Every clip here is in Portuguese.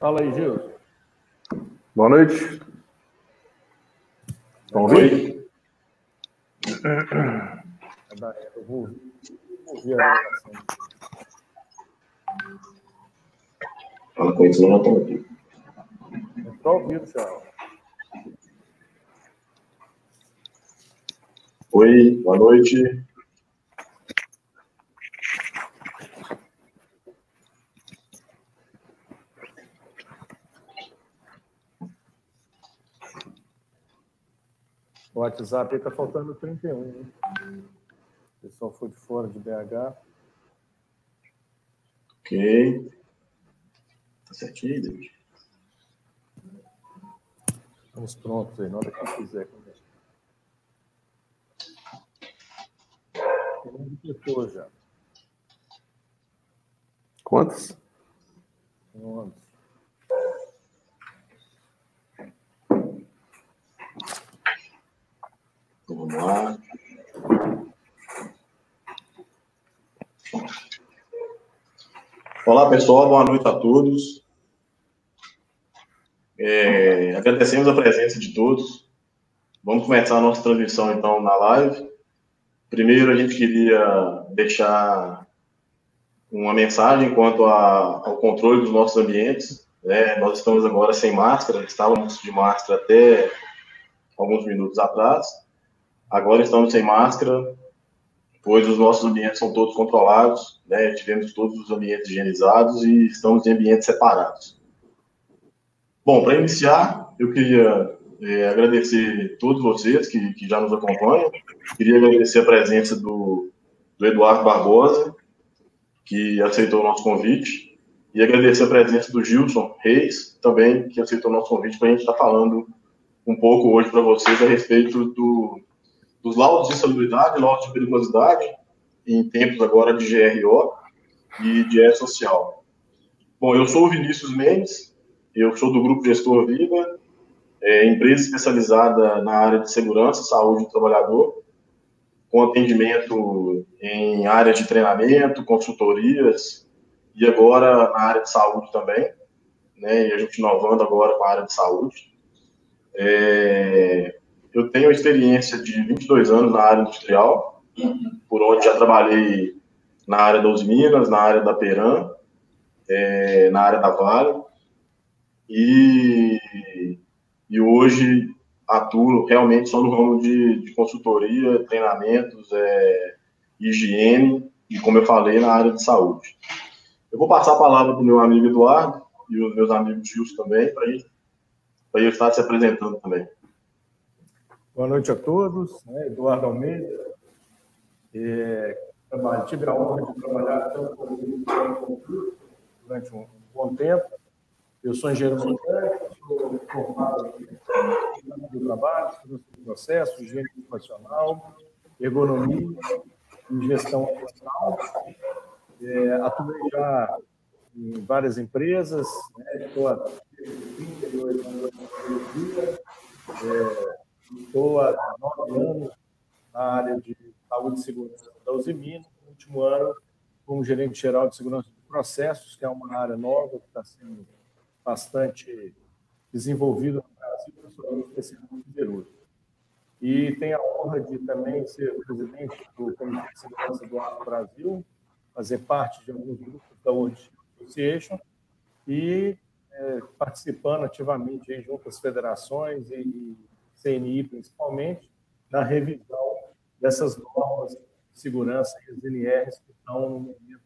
Fala aí, Gil. Boa noite. Estão ouvindo? Eu vou ouvir a gravação. Fala com isso, não estou ouvindo. Estou ouvindo já. Oi, boa noite. O WhatsApp está faltando 31, hein? O pessoal foi de fora de BH. Ok. Tá certinho, Deus. Estamos prontos aí, na hora que quiser. Tem um diretor já. Quantos? 11. Vamos lá. Olá, pessoal. Boa noite a todos. Agradecemos a presença de todos. Vamos começar a nossa transmissão, então, na live. Primeiro, a gente queria deixar uma mensagem quanto ao controle dos nossos ambientes. Nós estamos agora sem máscara, estávamos de máscara até alguns minutos atrás. Agora estamos sem máscara, pois os nossos ambientes são todos controlados, tivemos todos os ambientes higienizados e estamos em ambientes separados. Bom, para iniciar, eu queria agradecer a todos vocês que já nos acompanham. Queria agradecer a presença do Eduardo Barbosa, que aceitou o nosso convite, e agradecer a presença do Gilson Reis, também, que aceitou o nosso convite, para a gente estar falando um pouco hoje para vocês a respeito dos laudos de insalubridade, laudos de periculosidade, em tempos agora de GRO e de E-Social. Bom, eu sou o Vinícius Mendes, eu sou do Grupo Gestor Viva, empresa especializada na área de segurança e saúde do trabalhador, com atendimento em área de treinamento, consultorias, e agora na área de saúde também, e a gente inovando agora com a área de saúde. Eu tenho experiência de 22 anos na área industrial, por onde já trabalhei na área da Usiminas, na área da Peram, na área da Vale, e hoje atuo realmente só no ramo de consultoria, treinamentos, higiene e, como eu falei, na área de saúde. Eu vou passar a palavra para o meu amigo Eduardo e os meus amigos Gilson também, para ele estar se apresentando também. Boa noite a todos. Eduardo Almeida. Tive a honra de trabalhar durante um bom tempo. Eu sou engenheiro mecânico, sou formado em trabalho, segurança do processo, higiene ocupacional, ergonomia e gestão ambiental. Atuei já em várias empresas, estou há 38 anos estou há 9 anos na área de saúde e segurança da Usiminas, no último ano como gerente geral de segurança de processos, que é uma área nova que está sendo bastante desenvolvida no Brasil, principalmente especialmente em Verulho. E tenho a honra de também ser presidente do Comitê de Segurança do Ar do Brasil, fazer parte de alguns grupos da World Association e participando ativamente aí junto às federações e CNI, principalmente, na revisão dessas normas de segurança e as NRs que estão num momento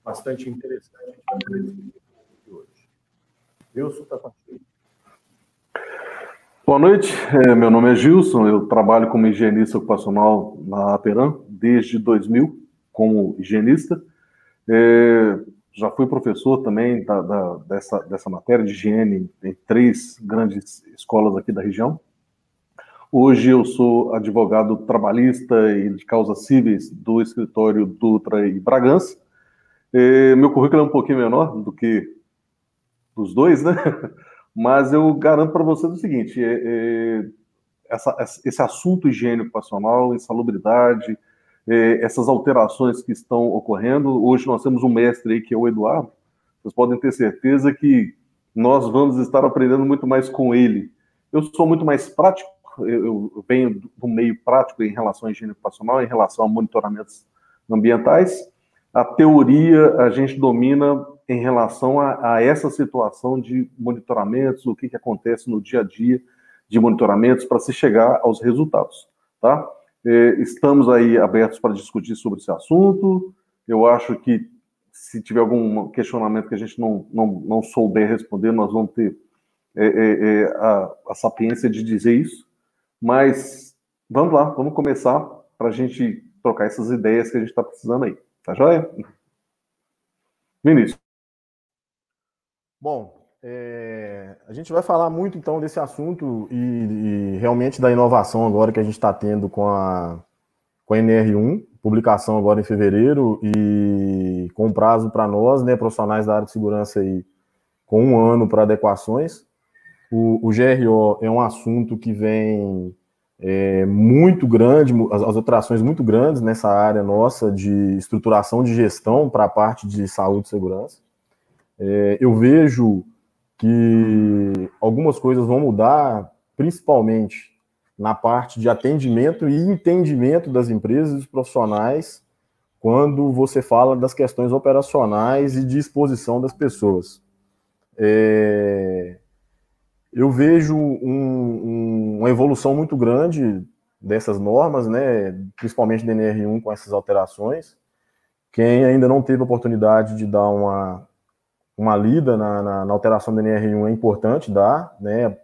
bastante interessante hoje. Gilson, está contigo. Boa noite, meu nome é Gilson, eu trabalho como higienista ocupacional na Peram desde 2000, como higienista. Já fui professor também dessa matéria de higiene em 3 grandes escolas aqui da região. Hoje eu sou advogado trabalhista e de causas cíveis do escritório Dutra e Bragança. Meu currículo é um pouquinho menor do que dos dois, né? Mas eu garanto para vocês o seguinte, esse assunto higiene ocupacional, insalubridade, essas alterações que estão ocorrendo. Hoje nós temos um mestre aí, que é o Eduardo. Vocês podem ter certeza que nós vamos estar aprendendo muito mais com ele. Eu sou muito mais prático, eu venho do meio prático em relação à higiene ocupacional, em relação a monitoramentos ambientais. A teoria a gente domina em relação a essa situação de monitoramentos, o que acontece no dia a dia de monitoramentos para se chegar aos resultados, tá? Estamos aí abertos para discutir sobre esse assunto. Eu acho que se tiver algum questionamento que a gente não souber responder, nós vamos ter a sapiência de dizer isso. Mas vamos lá, vamos começar para a gente trocar essas ideias que a gente está precisando aí. Tá joia? Vinícius. Bom, a gente vai falar muito então desse assunto e realmente da inovação agora que a gente está tendo com a NR1, publicação agora em fevereiro e com prazo para nós, né, profissionais da área de segurança aí, com 1 ano para adequações. O GRO é um assunto que vem muito grande, as alterações muito grandes nessa área nossa de estruturação de gestão para a parte de saúde e segurança. Eu vejo que algumas coisas vão mudar, principalmente na parte de atendimento e entendimento das empresas e dos profissionais, quando você fala das questões operacionais e de exposição das pessoas. Eu vejo uma evolução muito grande dessas normas, né, principalmente da NR1 com essas alterações. Quem ainda não teve a oportunidade de dar uma lida na alteração da NR1 é importante dar, né,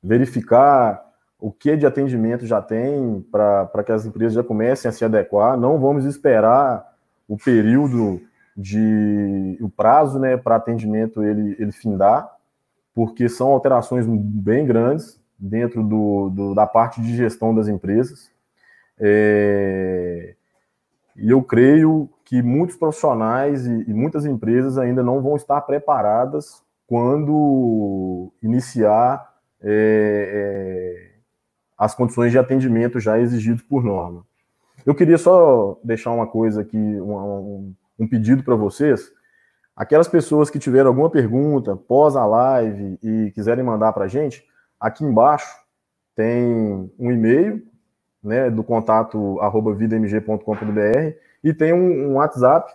verificar o que de atendimento já tem para que as empresas já comecem a se adequar. Não vamos esperar o período o prazo, né, para atendimento ele findar, porque são alterações bem grandes dentro da parte de gestão das empresas. E eu creio que muitos profissionais e muitas empresas ainda não vão estar preparadas quando iniciar as condições de atendimento já exigidas por norma. Eu queria só deixar uma coisa aqui, um pedido para vocês. Aquelas pessoas que tiveram alguma pergunta pós a live e quiserem mandar para a gente, aqui embaixo tem um e-mail, né, do contato @vidamg.com.br e tem um WhatsApp,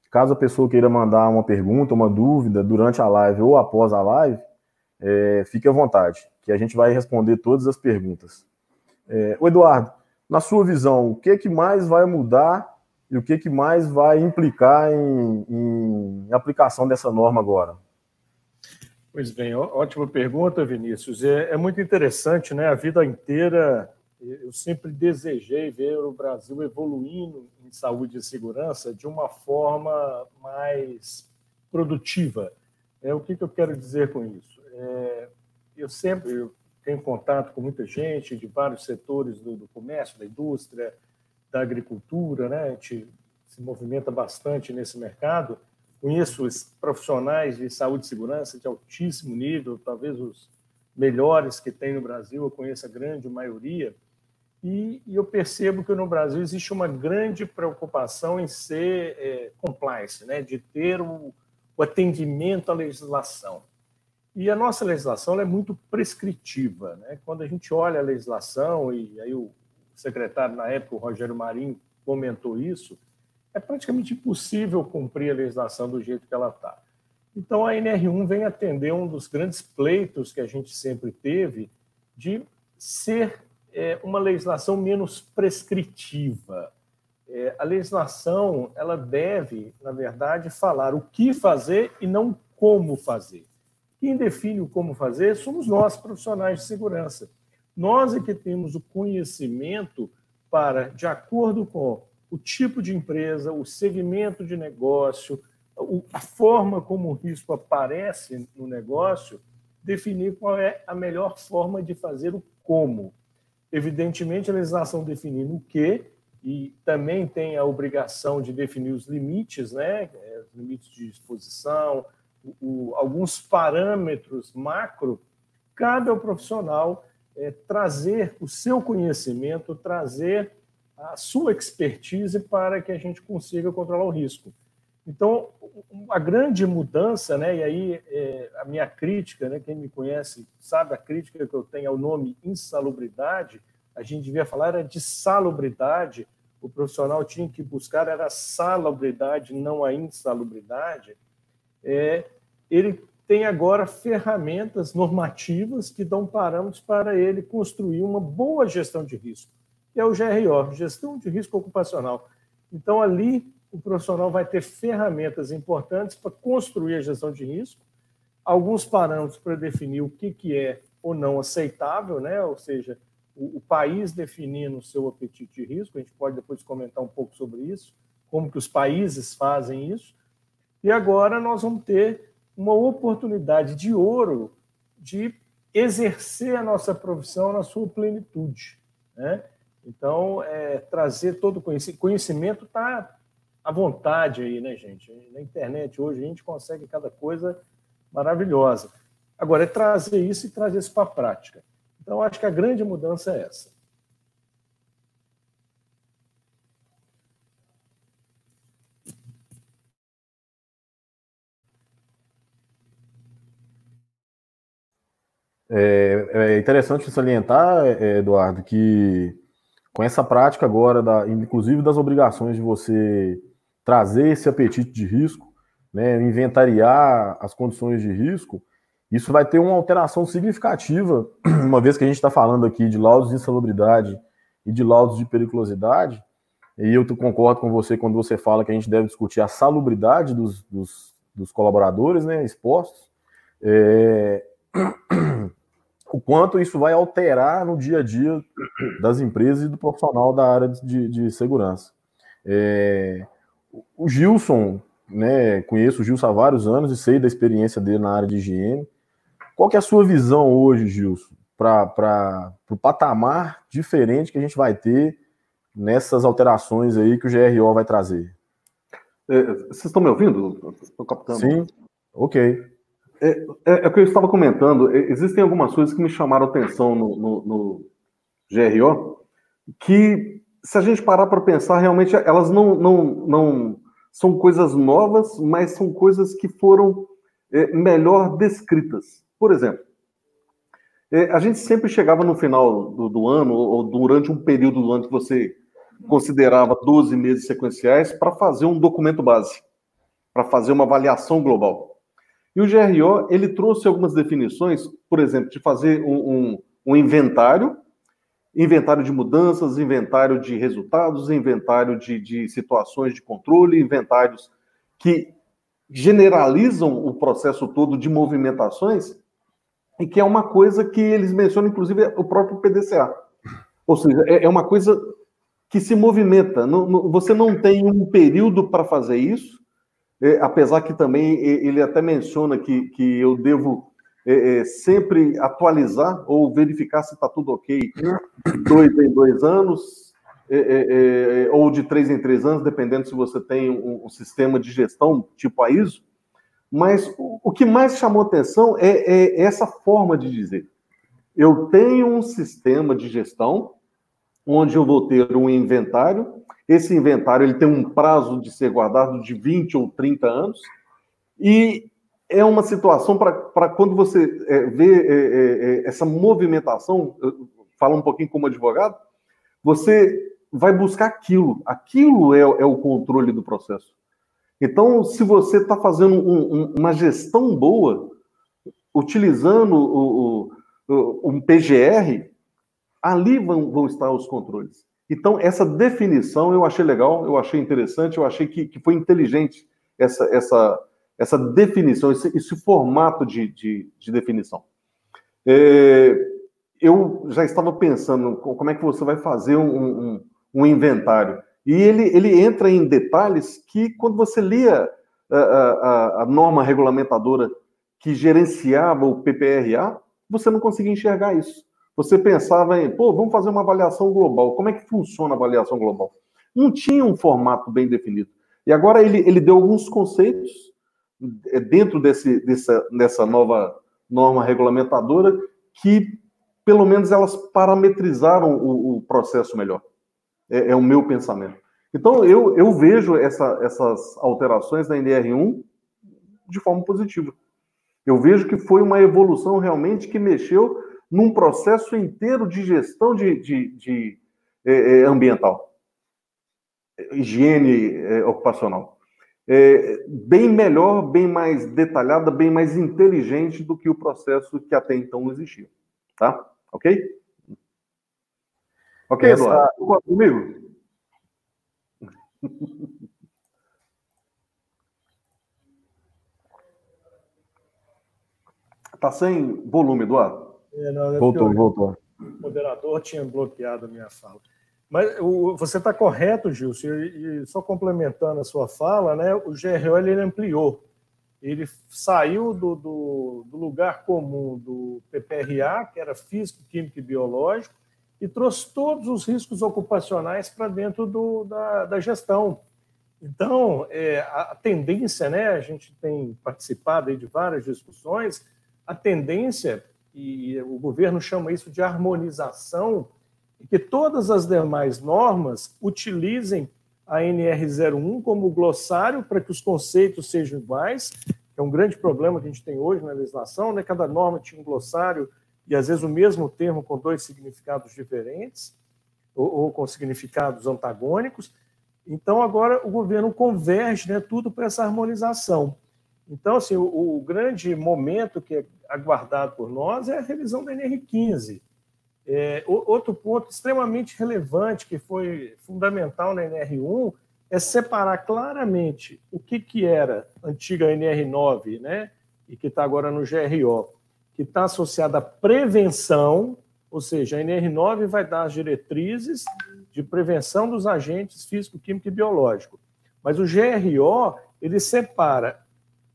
caso a pessoa queira mandar uma pergunta, uma dúvida durante a live ou após a live, fique à vontade, que a gente vai responder todas as perguntas. O Eduardo, na sua visão, o que mais vai mudar e o que mais vai implicar em aplicação dessa norma agora? Pois bem, ótima pergunta, Vinícius. É muito interessante, né? A vida inteira eu sempre desejei ver o Brasil evoluindo em saúde e segurança de uma forma mais produtiva. O que eu quero dizer com isso? Eu tenho contato com muita gente de vários setores do comércio, da indústria, da agricultura, né? A gente se movimenta bastante nesse mercado. Conheço os profissionais de saúde e segurança de altíssimo nível, talvez os melhores que tem no Brasil, eu conheço a grande maioria, e eu percebo que no Brasil existe uma grande preocupação em ser compliance, né? De ter o atendimento à legislação. E a nossa legislação é muito prescritiva, né? Quando a gente olha a legislação, e aí o secretário na época, o Rogério Marinho, comentou isso, é praticamente impossível cumprir a legislação do jeito que ela está. Então, a NR1 vem atender um dos grandes pleitos que a gente sempre teve de ser uma legislação menos prescritiva. A legislação ela deve, na verdade, falar o que fazer e não como fazer. Quem define o como fazer somos nós, profissionais de segurança. Nós é que temos o conhecimento para, de acordo com o tipo de empresa, o segmento de negócio, a forma como o risco aparece no negócio, definir qual é a melhor forma de fazer o como. Evidentemente, a legislação definindo o que, e também tem a obrigação de definir os limites, né? Os limites de exposição, alguns parâmetros macro, cabe ao profissional trazer o seu conhecimento, trazer a sua expertise para que a gente consiga controlar o risco. Então, a grande mudança, né, e aí a minha crítica, né, quem me conhece sabe a crítica que eu tenho ao nome insalubridade, a gente devia falar era de salubridade, o profissional tinha que buscar era a salubridade, não a insalubridade. Ele tem agora ferramentas normativas que dão parâmetros para ele construir uma boa gestão de risco, que é o GRO, Gestão de Risco Ocupacional. Então, ali, o profissional vai ter ferramentas importantes para construir a gestão de risco, alguns parâmetros para definir o que é ou não aceitável, né? Ou seja, o país definindo o seu apetite de risco, a gente pode depois comentar um pouco sobre isso, como que os países fazem isso, e agora nós vamos ter uma oportunidade de ouro de exercer a nossa profissão na sua plenitude, né? Então, trazer todo o conhecimento está à vontade aí, né, gente? Na internet hoje a gente consegue cada coisa maravilhosa. Agora, é trazer isso e trazer isso para a prática. Então, acho que a grande mudança é essa. É interessante salientar, Eduardo, que com essa prática agora, inclusive das obrigações de você trazer esse apetite de risco, né, inventariar as condições de risco, isso vai ter uma alteração significativa, uma vez que a gente está falando aqui de laudos de insalubridade e de laudos de periculosidade, e eu concordo com você quando você fala que a gente deve discutir a salubridade dos colaboradores, né, expostos, o quanto isso vai alterar no dia a dia das empresas e do profissional da área de segurança. O Gilson, né, conheço o Gilson há vários anos e sei da experiência dele na área de higiene. Qual que é a sua visão hoje, Gilson, para o patamar diferente que a gente vai ter nessas alterações aí que o GRO vai trazer? Vocês estão me ouvindo? Estou captando. Sim, ok. É o que eu estava comentando. Existem algumas coisas que me chamaram a atenção no GRO, que, se a gente parar para pensar, realmente elas não são coisas novas, mas são coisas que foram melhor descritas. Por exemplo, a gente sempre chegava no final do ano, ou durante um período do ano que você considerava 12 meses sequenciais, para fazer um documento base, para fazer uma avaliação global. E o GRO, ele trouxe algumas definições, por exemplo, de fazer um inventário de mudanças, inventário de resultados, inventário de situações de controle, inventários que generalizam o processo todo de movimentações, e que é uma coisa que eles mencionam, inclusive, o próprio PDCA. Ou seja, é uma coisa que se movimenta. Você não tem um período para fazer isso, apesar que também ele até menciona que eu devo sempre atualizar ou verificar se está tudo ok de 2 em 2 anos, ou de 3 em 3 anos, dependendo se você tem um sistema de gestão tipo a ISO. Mas o que mais chamou atenção é essa forma de dizer. Eu tenho um sistema de gestão onde eu vou ter um inventário. Esse inventário ele tem um prazo de ser guardado de 20 ou 30 anos, e é uma situação para quando você vê essa movimentação, fala um pouquinho como advogado, você vai buscar aquilo. Aquilo é o controle do processo. Então, se você está fazendo uma gestão boa, utilizando um PGR, ali vão estar os controles. Então, essa definição eu achei legal, eu achei interessante, eu achei que foi inteligente essa definição, esse formato de definição. Eu já estava pensando como é que você vai fazer um inventário. E ele entra em detalhes que, quando você lia a norma regulamentadora que gerenciava o PPRA, você não conseguia enxergar isso. Você pensava em, vamos fazer uma avaliação global. Como é que funciona a avaliação global? Não tinha um formato bem definido. E agora ele deu alguns conceitos dentro dessa nova norma regulamentadora que, pelo menos, elas parametrizaram o processo melhor. É o meu pensamento. Então, eu vejo essas alterações na NR1 de forma positiva. Eu vejo que foi uma evolução realmente que mexeu num processo inteiro de gestão ambiental, higiene ocupacional. Bem melhor, bem mais detalhada, bem mais inteligente do que o processo que até então existia. Tá? Ok? Ok, Eduardo? Concorda comigo? Tá sem volume, Eduardo? Não, voltou. O moderador tinha bloqueado a minha fala. Mas você está correto, Gilson, e só complementando a sua fala, né, o GRO ele ampliou. Ele saiu do lugar comum do PPRA, que era físico, químico e biológico, e trouxe todos os riscos ocupacionais para dentro da gestão. Então, a tendência, né, a gente tem participado aí de várias discussões, a tendência, e o governo chama isso de harmonização, é que todas as demais normas utilizem a NR01 como glossário para que os conceitos sejam iguais, que é um grande problema que a gente tem hoje na legislação, né? Cada norma tinha um glossário e, às vezes, o mesmo termo com dois significados diferentes ou com significados antagônicos. Então, agora o governo converge, né, tudo para essa harmonização. Então, assim, o grande momento que é aguardado por nós é a revisão da NR15. Outro ponto extremamente relevante, que foi fundamental na NR1, é separar claramente o que era a antiga NR9, né, e que está agora no GRO, que está associada à prevenção, ou seja, a NR9 vai dar as diretrizes de prevenção dos agentes físico, químico e biológico. Mas o GRO, ele separa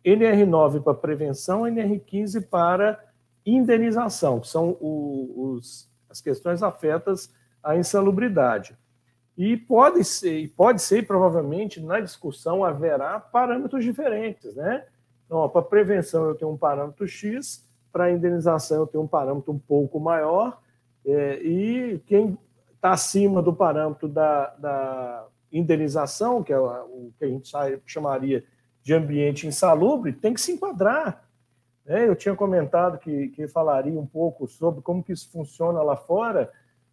NR9 para prevenção, NR15 para indenização, que são as questões afetas à insalubridade. E pode ser, e provavelmente, na discussão haverá parâmetros diferentes, né? Então, para prevenção eu tenho um parâmetro X, para indenização eu tenho um parâmetro um pouco maior, e quem está acima do parâmetro da indenização, que é o que a gente chamaria de ambiente insalubre, tem que se enquadrar. Eu tinha comentado que falaria um pouco sobre como que isso funciona lá fora.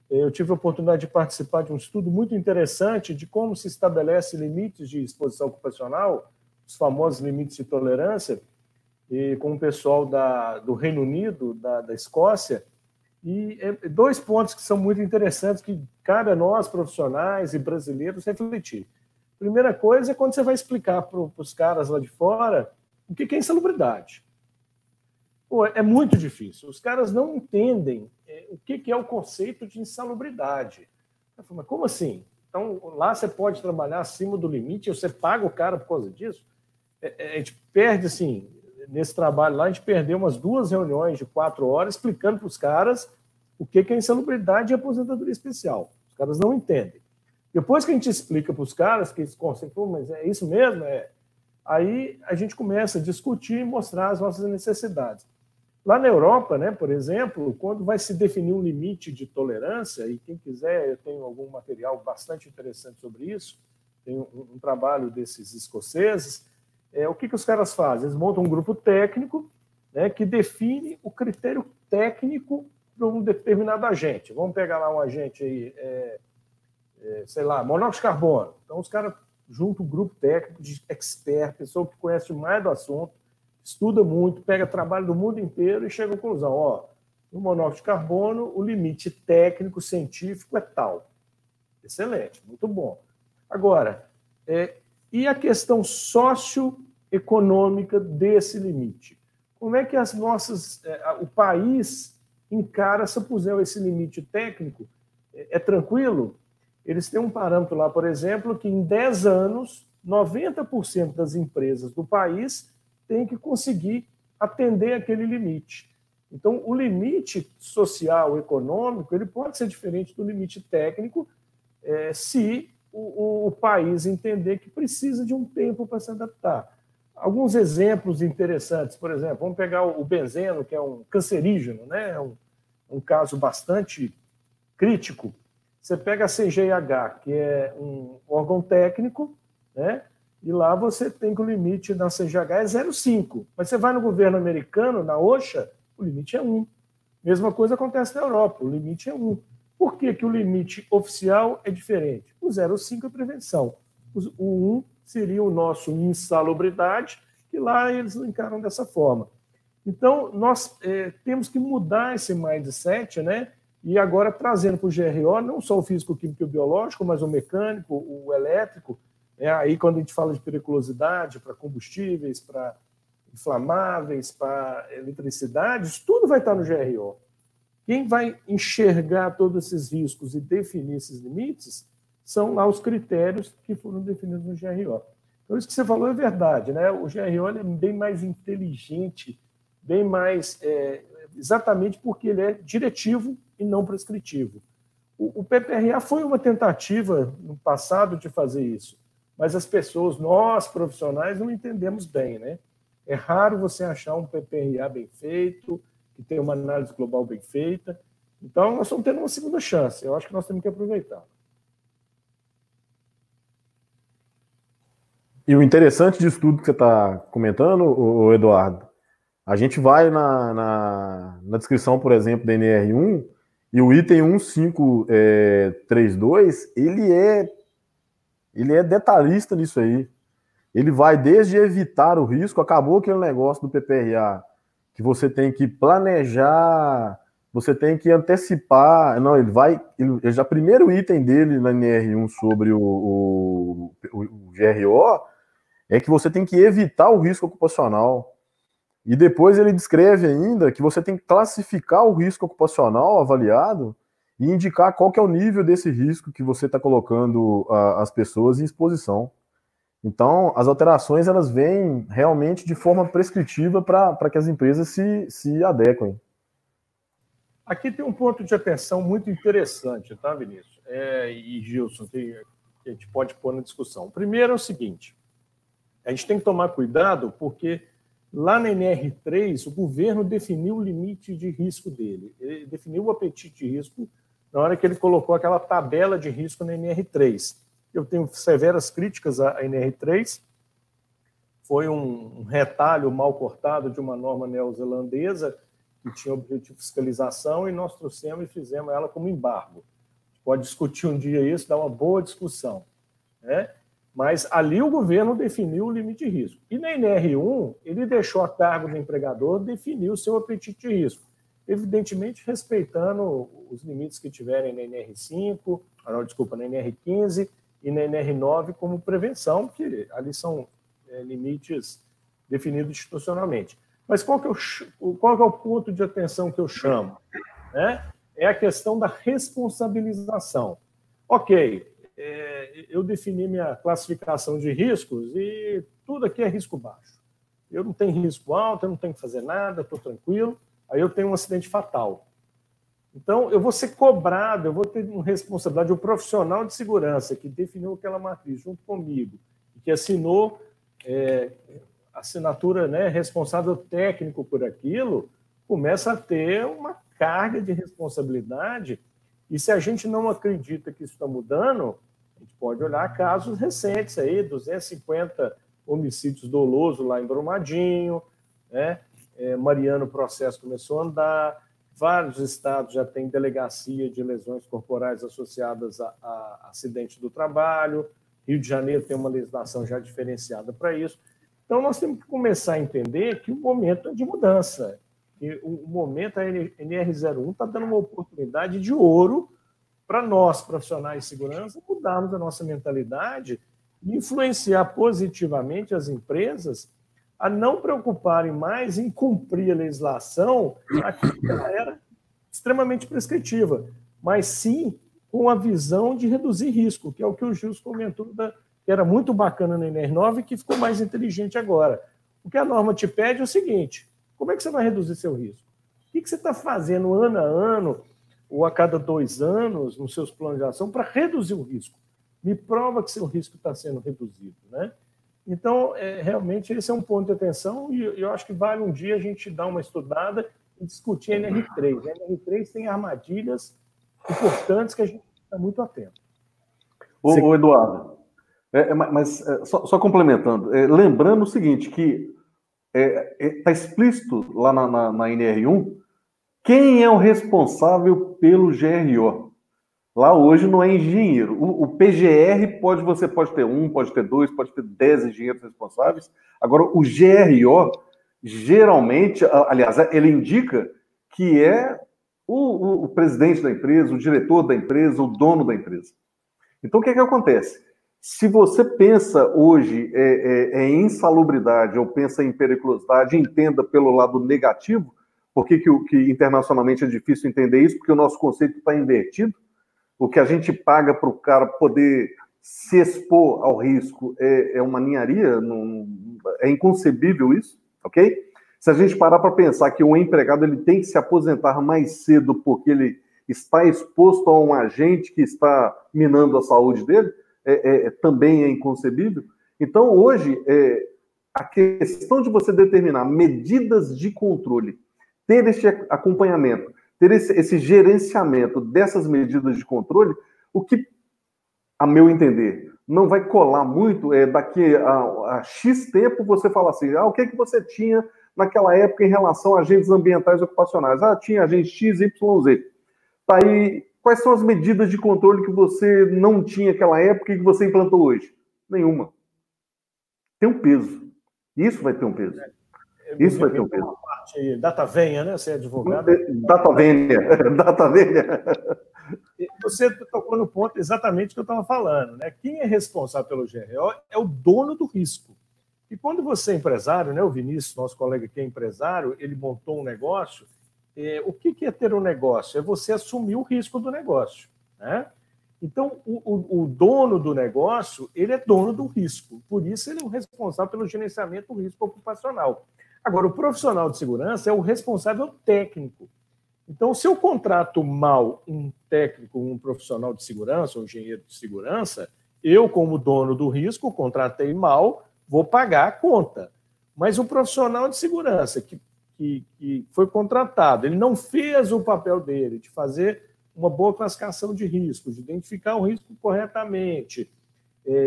Eu tive a oportunidade de participar de um estudo muito interessante de como se estabelece limites de exposição ocupacional, os famosos limites de tolerância, e com o pessoal do Reino Unido, da Escócia. E dois pontos que são muito interessantes, que cabe a nós, profissionais e brasileiros, refletir. Primeira coisa é quando você vai explicar para os caras lá de fora o que é insalubridade. Pô, é muito difícil. Os caras não entendem o que é o conceito de insalubridade. Eu falo, mas como assim? Então, lá você pode trabalhar acima do limite e você paga o cara por causa disso? A gente perde, assim, nesse trabalho lá, a gente perdeu umas 2 reuniões de 4 horas explicando para os caras o que é insalubridade e aposentadoria especial. Os caras não entendem. Depois que a gente explica para os caras que esse conceito, mas é isso mesmo? Aí a gente começa a discutir e mostrar as nossas necessidades. Lá na Europa, né, por exemplo, quando vai se definir um limite de tolerância, e quem quiser, eu tenho algum material bastante interessante sobre isso, tem um trabalho desses escoceses, o que os caras fazem? Eles montam um grupo técnico, né, que define o critério técnico para um determinado agente. Vamos pegar lá um agente aí, sei lá, monóxido de carbono. Então, os caras juntam um grupo técnico de expert, pessoa que conhece mais do assunto, estuda muito, pega trabalho do mundo inteiro e chega à conclusão, no monóxido de carbono, o limite técnico, científico é tal. Excelente, muito bom. Agora, e a questão socioeconômica desse limite? Como é que o país encara se puser esse limite técnico? É tranquilo? Eles têm um parâmetro lá, por exemplo, que em 10 anos, 90% das empresas do país têm que conseguir atender aquele limite. Então, o limite social, econômico, ele pode ser diferente do limite técnico se o país entender que precisa de um tempo para se adaptar. Alguns exemplos interessantes, por exemplo, vamos pegar o benzeno, que é um cancerígeno, né? Um caso bastante crítico. Você pega a CGIH, que é um órgão técnico, né? E lá você tem que o limite na CGH é 0,5. Mas você vai no governo americano, na OSHA, o limite é 1. Mesma coisa acontece na Europa, o limite é 1. Por que que o limite oficial é diferente? O 0,5 é prevenção. O 1 seria o nosso insalubridade, que lá eles encaram dessa forma. Então, nós temos que mudar esse mindset, né? E agora trazendo para o GRO, não só o físico, químico e biológico, mas o mecânico, o elétrico. Aí, quando a gente fala de periculosidade para combustíveis, para inflamáveis, para eletricidade, isso tudo vai estar no GRO. Quem vai enxergar todos esses riscos e definir esses limites são lá os critérios que foram definidos no GRO. Então, isso que você falou é verdade, né? O GRO é bem mais inteligente, bem mais... exatamente porque ele é diretivo e não prescritivo. O PPRA foi uma tentativa no passado de fazer isso, mas as pessoas, nós profissionais, não entendemos bem, né? É raro você achar um PPRA bem feito, que tem uma análise global bem feita. Então, nós estamos tendo uma segunda chance. Eu acho que nós temos que aproveitar. E o interessante disso tudo que você está comentando, Eduardo, a gente vai na descrição, por exemplo, da NR1, e o item 1532, ele é detalhista nisso aí. Ele vai desde evitar o risco, acabou aquele negócio do PPRA, que você tem que planejar, você tem que antecipar. Não, ele já primeiro item dele na NR1 sobre o GRO é que você tem que evitar o risco ocupacional. E depois ele descreve ainda que você tem que classificar o risco ocupacional avaliado e indicar qual que é o nível desse risco que você está colocando as pessoas em exposição. Então, as alterações elas vêm realmente de forma prescritiva para que as empresas se adequem. Aqui tem um ponto de atenção muito interessante, tá, Vinícius? E Gilson, que a gente pode pôr na discussão. O primeiro é o seguinte, a gente tem que tomar cuidado porque lá na NR3 o governo definiu o limite de risco dele, ele definiu o apetite de risco na hora que ele colocou aquela tabela de risco na NR3. Eu tenho severas críticas à NR3, foi um retalho mal cortado de uma norma neozelandesa que tinha objetivo de fiscalização e nós trouxemos e fizemos ela como embargo. A gente pode discutir um dia isso, dar uma boa discussão, né? Mas ali o governo definiu o limite de risco. E na NR1, ele deixou a cargo do empregador definir o seu apetite de risco, evidentemente respeitando os limites que tiverem na NR5, na NR15 e na NR9 como prevenção, que ali são limites definidos institucionalmente. Mas qual que é o ponto de atenção que eu chamo? É a questão da responsabilização. Ok, eu defini minha classificação de riscos e tudo aqui é risco baixo. Eu não tenho risco alto, eu não tenho que fazer nada, estou tranquilo, aí eu tenho um acidente fatal. Então, eu vou ser cobrado, eu vou ter uma responsabilidade, o profissional de segurança que definiu aquela matriz junto comigo, que assinou assinatura, né, responsável técnico por aquilo, começa a ter uma carga de responsabilidade, e se a gente não acredita que isso está mudando, a gente pode olhar casos recentes aí, 250 homicídios dolosos lá em Brumadinho, né? Mariano, o processo começou a andar, vários estados já têm delegacia de lesões corporais associadas a acidente do trabalho, Rio de Janeiro tem uma legislação já diferenciada para isso. Então, nós temos que começar a entender que o momento é de mudança. Que o momento, a NR01 está dando uma oportunidade de ouro para nós, profissionais de segurança, mudarmos a nossa mentalidade e influenciar positivamente as empresas a não preocuparem mais em cumprir a legislação, aqui que ela era extremamente prescritiva, mas sim com a visão de reduzir risco, que é o que o Gilson comentou, que era muito bacana na NR9 e que ficou mais inteligente agora. O que a norma te pede é o seguinte: como é que você vai reduzir seu risco? O que você está fazendo ano a ano ou a cada 2 anos nos seus planos de ação para reduzir o risco? Me prova que seu risco está sendo reduzido, né? Então, realmente, esse é um ponto de atenção e eu acho que vale um dia a gente dar uma estudada e discutir a NR3. A NR3 tem armadilhas importantes que a gente estar muito atento. Ô Eduardo, só complementando, lembrando o seguinte, que está explícito lá na NR1 quem é o responsável pelo GRO. Lá hoje não é engenheiro. O PGR você pode ter 1, pode ter 2, pode ter 10 engenheiros responsáveis. Agora, o GRO, geralmente, aliás, ele indica que é o presidente da empresa, o diretor da empresa, o dono da empresa. Então, o que acontece? Se você pensa hoje em insalubridade ou pensa em periculosidade, entenda pelo lado negativo. Por que internacionalmente é difícil entender isso? Porque o nosso conceito está invertido. O que a gente paga para o cara poder se expor ao risco é uma ninharia, é inconcebível isso, ok? Se a gente parar para pensar que um empregado ele tem que se aposentar mais cedo porque ele está exposto a um agente que está minando a saúde dele, também é inconcebível. Então, hoje, a questão de você determinar medidas de controle, ter esse acompanhamento, ter esse gerenciamento dessas medidas de controle, o que, a meu entender, não vai colar muito, daqui a X tempo você fala assim, o que você tinha naquela época em relação a agentes ambientais ocupacionais? Tinha agente X, Y, Z. Tá aí, quais são as medidas de controle que você não tinha naquela época e que você implantou hoje? Nenhuma. Tem um peso. Isso vai ter um peso. Isso vai ter um peso. Data venha, né? Você é advogado. Data venha. Você tocou no ponto exatamente que eu estava falando, né? Quem é responsável pelo GRO é o dono do risco. E quando você é empresário, né? O Vinícius, nosso colega que é empresário, ele montou um negócio. O que é ter um negócio? É você assumir o risco do negócio, né? Então, o dono do negócio, ele é dono do risco. Por isso, ele é o responsável pelo gerenciamento do risco ocupacional. Agora, o profissional de segurança é o responsável técnico. Então, se eu contrato mal um técnico, um profissional de segurança, um engenheiro de segurança, eu, como dono do risco, contratei mal, vou pagar a conta. Mas o profissional de segurança que foi contratado, ele não fez o papel dele de fazer uma boa classificação de risco, de identificar o risco corretamente,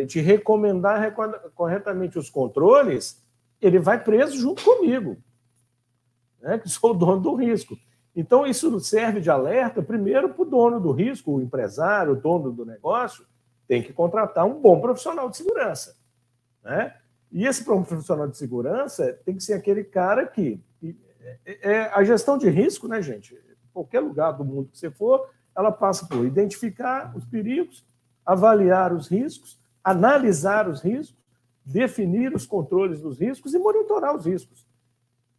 de recomendar corretamente os controles, ele vai preso junto comigo, né, que sou o dono do risco. Então, isso serve de alerta, primeiro, para o dono do risco, o empresário, o dono do negócio, tem que contratar um bom profissional de segurança, né? E esse profissional de segurança tem que ser aquele cara que... a gestão de risco, né, gente? Em qualquer lugar do mundo que você for, ela passa por identificar os perigos, avaliar os riscos, analisar os riscos, definir os controles dos riscos e monitorar os riscos,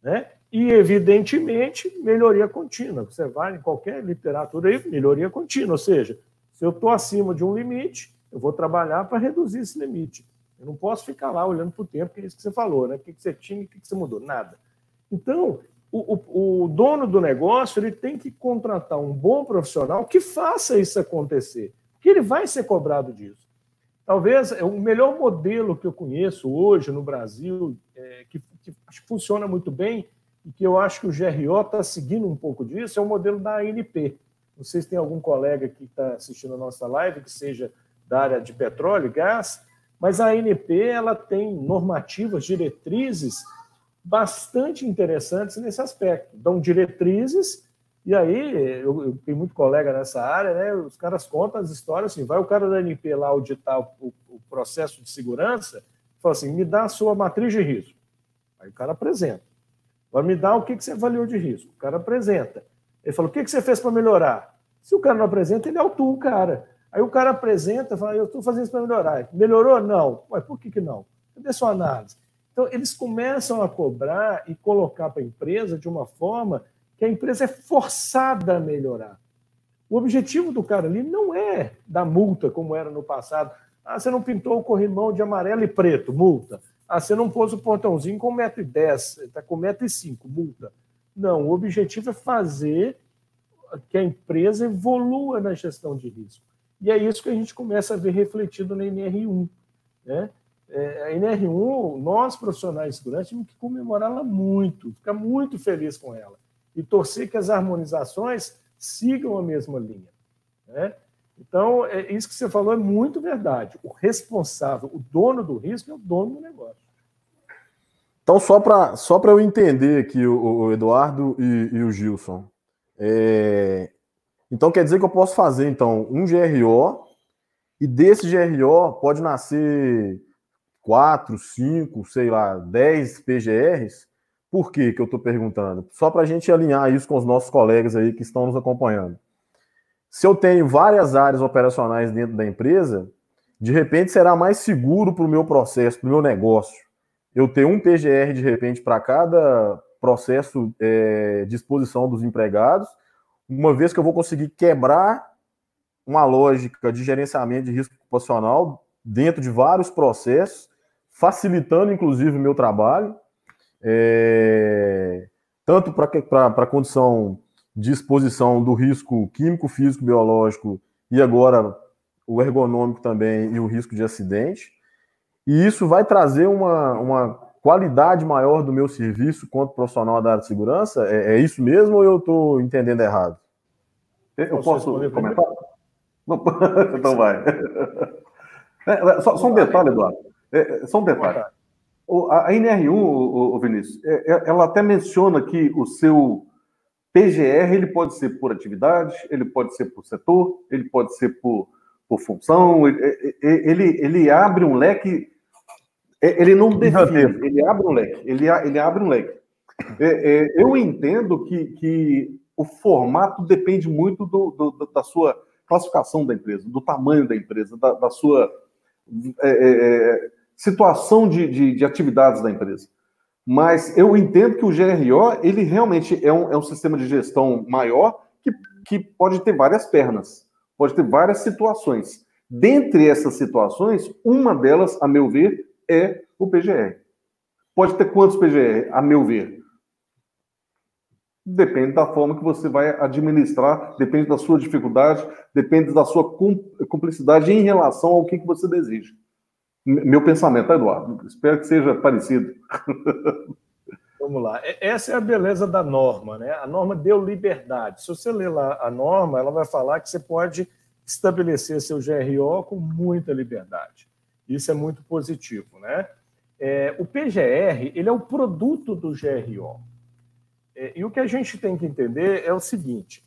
né? E, evidentemente, melhoria contínua. Você vai em qualquer literatura aí, melhoria contínua. Ou seja, se eu estou acima de um limite, eu vou trabalhar para reduzir esse limite. Eu não posso ficar lá olhando para o tempo, que é isso que você falou, né? O que você tinha e o que você mudou? Nada. Então, o dono do negócio ele tem que contratar um bom profissional que faça isso acontecer, porque ele vai ser cobrado disso. Talvez o melhor modelo que eu conheço hoje no Brasil, que acho que funciona muito bem, e que eu acho que o GRO está seguindo um pouco disso, é o modelo da ANP. Não sei se tem algum colega que está assistindo a nossa live que seja da área de petróleo e gás, mas a ANP ela tem normativas, diretrizes bastante interessantes nesse aspecto. Dão diretrizes, e aí, eu tenho muito colega nessa área, né? Os caras contam as histórias assim, vai o cara da ANP lá auditar o processo de segurança, fala assim, me dá a sua matriz de risco. Aí o cara apresenta. Agora me dá o que você avaliou de risco. O cara apresenta. Ele fala, o que você fez para melhorar? Se o cara não apresenta, ele autua o cara. Aí o cara apresenta, fala, eu estou fazendo isso para melhorar. Melhorou? Não. Ué, por que não? Cadê sua análise? Então, eles começam a cobrar e colocar para a empresa de uma forma que a empresa é forçada a melhorar. O objetivo do cara ali não é dar multa, como era no passado. Você não pintou o corrimão de amarelo e preto, multa. Você não pôs o portãozinho com 1,10 m, está com 1,05 m, multa. Não, o objetivo é fazer que a empresa evolua na gestão de risco. E é isso que a gente começa a ver refletido na NR1, né? A NR1, nós profissionais de segurança, temos que comemorá-la muito, ficar muito feliz com ela e torcer que as harmonizações sigam a mesma linha, né? Então, isso que você falou é muito verdade. O responsável, o dono do risco é o dono do negócio. Então, só para eu entender aqui, o Eduardo e o Gilson, então quer dizer que eu posso fazer então um GRO, e desse GRO pode nascer 4, 5, sei lá, 10 PGRs? Por que eu estou perguntando? Só para a gente alinhar isso com os nossos colegas aí que estão nos acompanhando. Se eu tenho várias áreas operacionais dentro da empresa, de repente será mais seguro para o meu processo, para o meu negócio, eu ter um PGR de repente para cada processo de exposição dos empregados, uma vez que eu vou conseguir quebrar uma lógica de gerenciamento de risco ocupacional dentro de vários processos, facilitando inclusive o meu trabalho, tanto para a condição de exposição do risco químico, físico, biológico e agora o ergonômico também e o risco de acidente. E isso vai trazer uma qualidade maior do meu serviço quanto profissional da área de segurança? É isso mesmo ou eu estou entendendo errado? Eu posso comentar? Então vai. Só um detalhe, Eduardo. Só um detalhe. A NR1, Vinícius, ela até menciona que o seu PGR ele pode ser por atividade, ele pode ser por setor, ele pode ser por função, ele abre um leque, ele não define, ele abre um leque, ele abre um leque. Eu entendo que o formato depende muito da sua classificação da empresa, do tamanho da empresa, da sua situação de atividades da empresa. Mas eu entendo que o GRO, ele realmente é um sistema de gestão maior que pode ter várias pernas, pode ter várias situações. Dentre essas situações, uma delas, a meu ver, é o PGR. Pode ter quantos PGR, a meu ver? Depende da forma que você vai administrar, depende da sua dificuldade, depende da sua cumplicidade em relação ao que você deseja. Meu pensamento, Eduardo. Espero que seja parecido. Vamos lá. Essa é a beleza da norma, né? A norma deu liberdade. Se você ler lá a norma, ela vai falar que você pode estabelecer seu GRO com muita liberdade. Isso é muito positivo, né? O PGR, ele é o produto do GRO. E o que a gente tem que entender é o seguinte,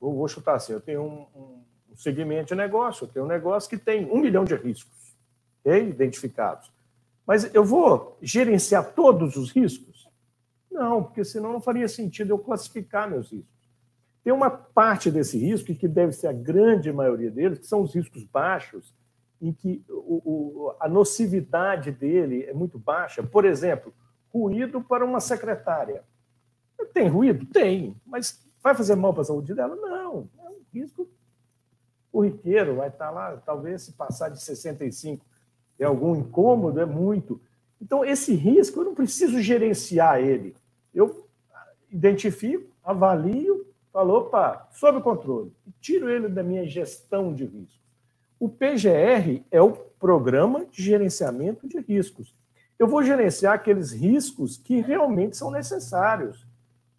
vou chutar assim, eu tenho um segmento de negócio, eu tenho um negócio que tem 1 milhão de riscos, okay? Identificados. Mas eu vou gerenciar todos os riscos? Não, porque senão não faria sentido eu classificar meus riscos. Tem uma parte desse risco, que deve ser a grande maioria deles, que são os riscos baixos, em que a nocividade dele é muito baixa. Por exemplo, ruído para uma secretária. Tem ruído? Tem. Mas vai fazer mal para a saúde dela? Não. É um risco corriqueiro, vai estar lá, talvez se passar de 65 tem algum incômodo, é muito. Então, esse risco, eu não preciso gerenciar ele. Eu identifico, avalio, falo, opa, sob controle, e tiro ele da minha gestão de risco. O PGR é o Programa de Gerenciamento de Riscos. Eu vou gerenciar aqueles riscos que realmente são necessários.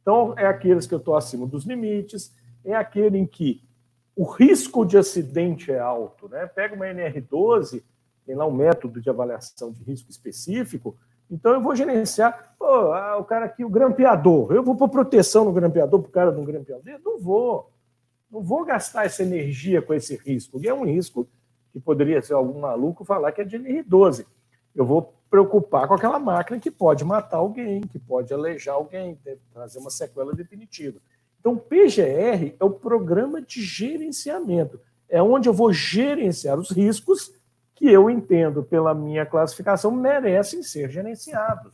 Então, é aqueles que eu estou acima dos limites, é aquele em que o risco de acidente é alto, né? Pega uma NR12, tem lá um método de avaliação de risco específico, então eu vou gerenciar, o cara aqui, o grampeador, eu vou pôr proteção no grampeador para o cara não grampeador? Não vou gastar essa energia com esse risco, e é um risco que poderia ser algum maluco falar que é de NR12. Eu vou preocupar com aquela máquina que pode matar alguém, que pode aleijar alguém, trazer uma sequela definitiva. Então, o PGR é o Programa de Gerenciamento. É onde eu vou gerenciar os riscos que eu entendo, pela minha classificação, merecem ser gerenciados,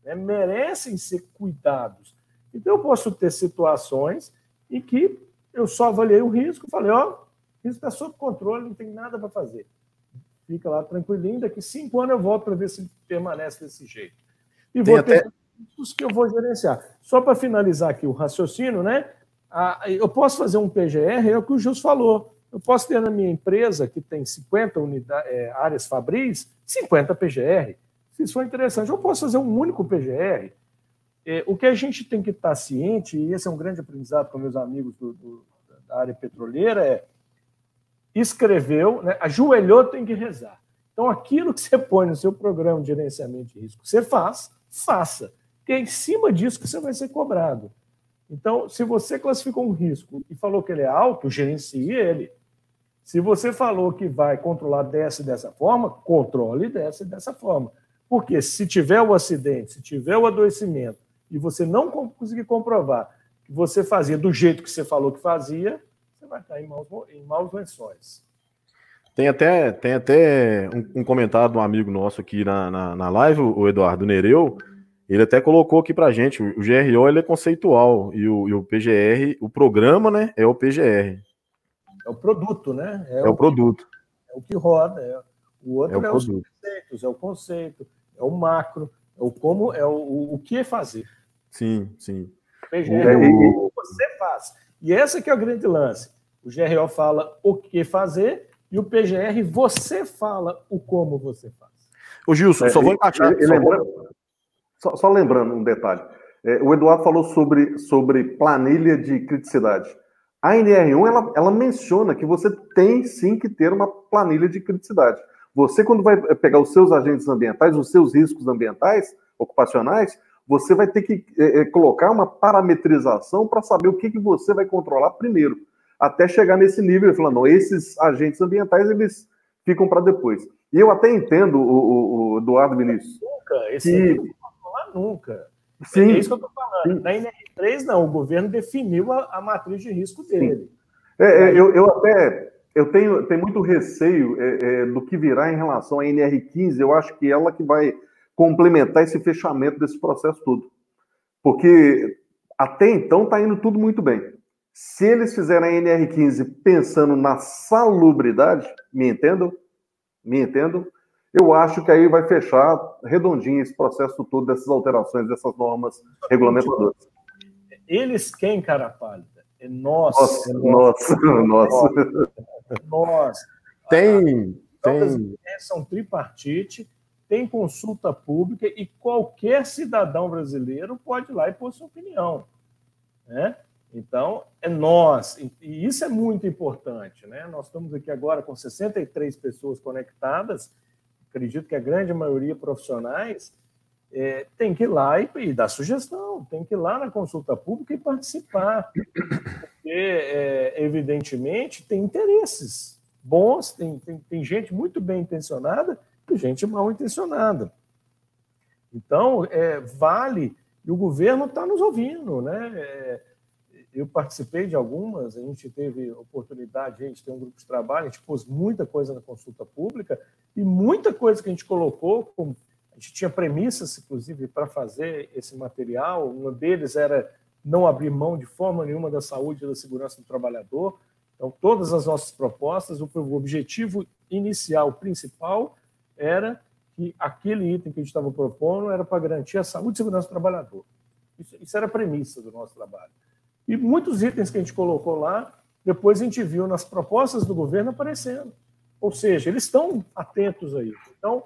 né? Merecem ser cuidados. Então, eu posso ter situações em que eu só avaliei o risco, falei, o risco está sob controle, não tem nada para fazer. Fica lá tranquilinho, daqui 5 anos eu volto para ver se permanece desse jeito. E vou ter riscos que eu vou gerenciar. Só para finalizar aqui o raciocínio, né? Eu posso fazer um PGR, é o que o Gilson falou. Eu posso ter na minha empresa, que tem 50 áreas fabris, 50 PGR. Se isso for interessante, eu posso fazer um único PGR. O que a gente tem que estar ciente, e esse é um grande aprendizado com meus amigos da área petroleira escreveu, né, ajoelhou, tem que rezar. Então, aquilo que você põe no seu programa de gerenciamento de risco, você faça. Porque é em cima disso que você vai ser cobrado. Então, se você classificou um risco e falou que ele é alto, gerencie ele. Se você falou que vai controlar dessa forma, controle dessa forma. Porque se tiver o acidente, se tiver o adoecimento, e você não conseguir comprovar que você fazia do jeito que você falou que fazia, você vai estar em maus lençóis. Tem até um comentário de um amigo nosso aqui na live, o Eduardo Nereu. Ele até colocou aqui pra gente, o GRO ele é conceitual e o PGR, o programa, né, é o PGR. É o produto, né? É o produto. É o que roda. O outro é os produto. conceitos, é o conceito, é o macro, é o como, é o que fazer. Sim, sim. O PGR é o que você faz. E esse que é o grande lance. O GRO fala o que fazer e o PGR você fala o como você faz. Ô Gilson, só vou encaixar. Só lembrando um detalhe. O Eduardo falou sobre planilha de criticidade. A NR1, ela menciona que você tem sim que ter uma planilha de criticidade. Você, quando vai pegar os seus agentes ambientais, os seus riscos ambientais, ocupacionais, você vai ter que colocar uma parametrização para saber o que você vai controlar primeiro, até chegar nesse nível, falando, não, esses agentes ambientais, eles ficam para depois. E eu até entendo o Eduardo Vinícius. Nunca. Sim, é isso que eu estou falando. Sim. Na NR3, não, o governo definiu a matriz de risco dele. Eu tenho muito receio do que virá em relação à NR15. Eu acho que ela que vai complementar esse fechamento desse processo todo. Porque até então está indo tudo muito bem. Se eles fizerem a NR15 pensando na salubridade, me entendam? Eu acho que aí vai fechar redondinho esse processo todo dessas alterações, dessas normas regulamentadoras. Eles quem, cara pálida? É nós. Nós. Tem. São tripartite, tem consulta pública e qualquer cidadão brasileiro pode ir lá e pôr sua opinião. Né? Então, é nós. E isso é muito importante. Né? Nós estamos aqui agora com 63 pessoas conectadas. Acredito que a grande maioria profissionais tem que ir lá e dar sugestão, tem que ir lá na consulta pública e participar. Porque, evidentemente, tem interesses bons, tem gente muito bem intencionada e gente mal intencionada. Então, vale, e o governo está nos ouvindo. Né? Eu participei de algumas, a gente teve oportunidade, a gente tem um grupo de trabalho, a gente pôs muita coisa na consulta pública e muita coisa que a gente colocou, a gente tinha premissas, inclusive, para fazer esse material. Um deles era não abrir mão de forma nenhuma da saúde e da segurança do trabalhador. Então, todas as nossas propostas, o objetivo inicial, principal, era que aquele item que a gente estava propondo era para garantir a saúde e segurança do trabalhador. Isso era a premissa do nosso trabalho. E muitos itens que a gente colocou lá, depois a gente viu nas propostas do governo aparecendo. Ou seja, eles estão atentos a isso. Então,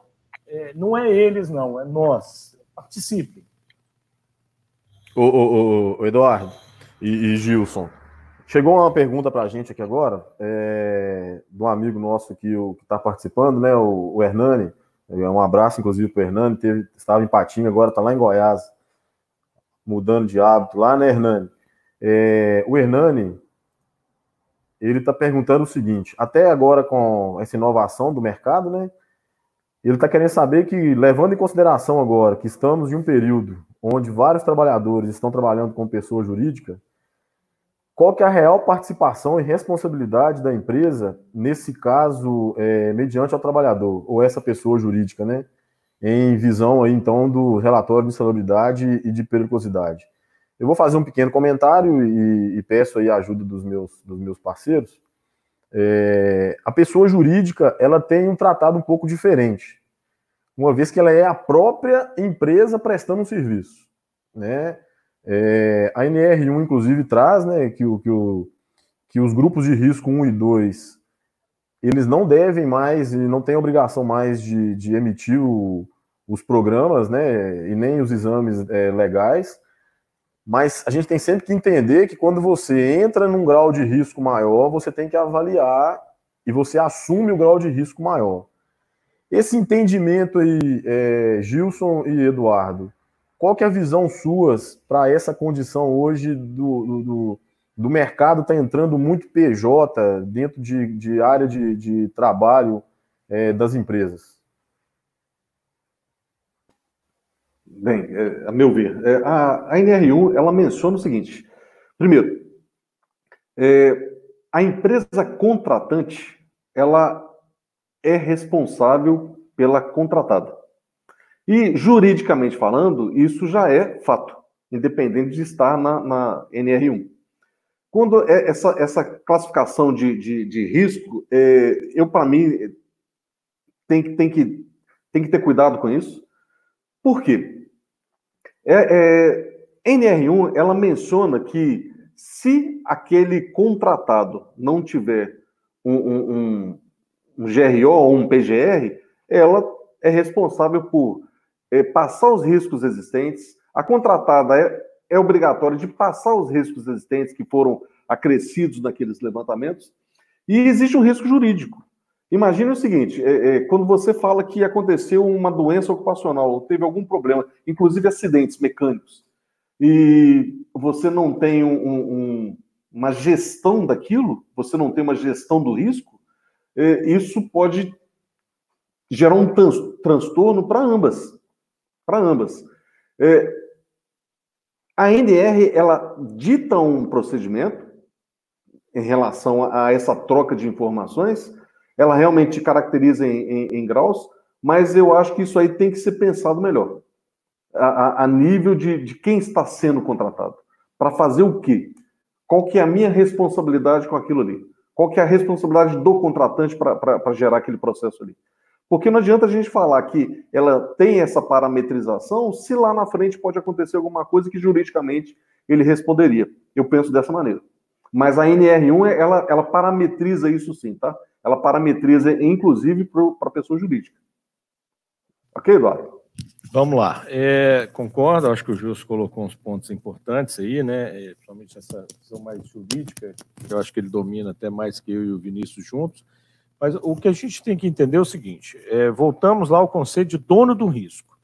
não é eles, não, é nós. Participem. O Eduardo e Gilson, chegou uma pergunta para a gente aqui agora, de um amigo nosso que está participando, né, o Hernani. Um abraço, inclusive, para o Hernani. Estava em Patinga, agora está lá em Goiás, mudando de hábito lá, né, Hernani? O Hernani, ele está perguntando o seguinte: até agora, com essa inovação do mercado, né, ele está querendo saber que, levando em consideração agora que estamos em um período onde vários trabalhadores estão trabalhando como pessoa jurídica, qual que é a real participação e responsabilidade da empresa, nesse caso, mediante ao trabalhador, ou essa pessoa jurídica, né, em visão aí, então, do relatório de insalubridade e de periculosidade. Eu vou fazer um pequeno comentário e peço aí a ajuda dos meus parceiros. A pessoa jurídica, ela tem um tratado um pouco diferente, uma vez que ela é a própria empresa prestando um serviço, né? A NR1, inclusive, traz, né, que os grupos de risco 1 e 2, eles não devem mais e não têm obrigação mais de emitir os programas, né, e nem os exames legais. Mas a gente tem sempre que entender que quando você entra num grau de risco maior, você tem que avaliar e você assume o grau de risco maior. Esse entendimento aí, Gilson e Eduardo, qual que é a visão suas para essa condição hoje do mercado tá entrando muito PJ dentro de área de trabalho das empresas? Bem, a meu ver, a NR1 ela menciona o seguinte: primeiro, a empresa contratante ela é responsável pela contratada. E juridicamente falando, isso já é fato, independente de estar na NR1. Quando essa classificação de risco, para mim, tem que ter cuidado com isso. Por quê? NR1, ela menciona que se aquele contratado não tiver um GRO ou um PGR, ela é responsável por passar os riscos existentes. A contratada é obrigatória de passar os riscos existentes que foram acrescidos naqueles levantamentos. E existe um risco jurídico. Imagine o seguinte, quando você fala que aconteceu uma doença ocupacional, teve algum problema, inclusive acidentes mecânicos, e você não tem uma gestão daquilo, você não tem uma gestão do risco, isso pode gerar um transtorno para ambas. A NR, ela dita um procedimento em relação a essa troca de informações. Ela realmente caracteriza em graus, mas eu acho que isso aí tem que ser pensado melhor. A nível de quem está sendo contratado. Para fazer o quê? Qual que é a minha responsabilidade com aquilo ali? Qual que é a responsabilidade do contratante para gerar aquele processo ali? Porque não adianta a gente falar que ela tem essa parametrização se lá na frente pode acontecer alguma coisa que juridicamente ele responderia. Eu penso dessa maneira. Mas a NR1, ela parametriza isso sim, tá? Ela parametriza, inclusive, para a pessoa jurídica. Ok, Eduardo? Vamos lá. Concordo, acho que o Gilson colocou uns pontos importantes aí, né? Principalmente essa visão mais jurídica, que eu acho que ele domina até mais que eu e o Vinícius juntos. Mas o que a gente tem que entender é o seguinte, voltamos lá ao conceito de dono do risco.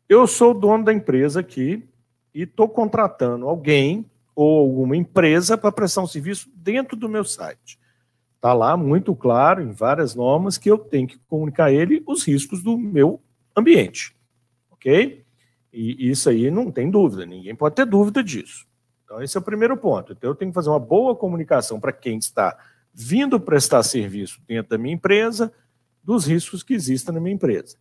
Eu sou o dono da empresa aqui e estou contratando alguém ou alguma empresa para prestar um serviço dentro do meu site. Está lá muito claro, em várias normas, que eu tenho que comunicar a ele os riscos do meu ambiente. Ok? E isso aí não tem dúvida, ninguém pode ter dúvida disso. Então, esse é o primeiro ponto. Então, eu tenho que fazer uma boa comunicação para quem está vindo prestar serviço dentro da minha empresa, dos riscos que existem na minha empresa.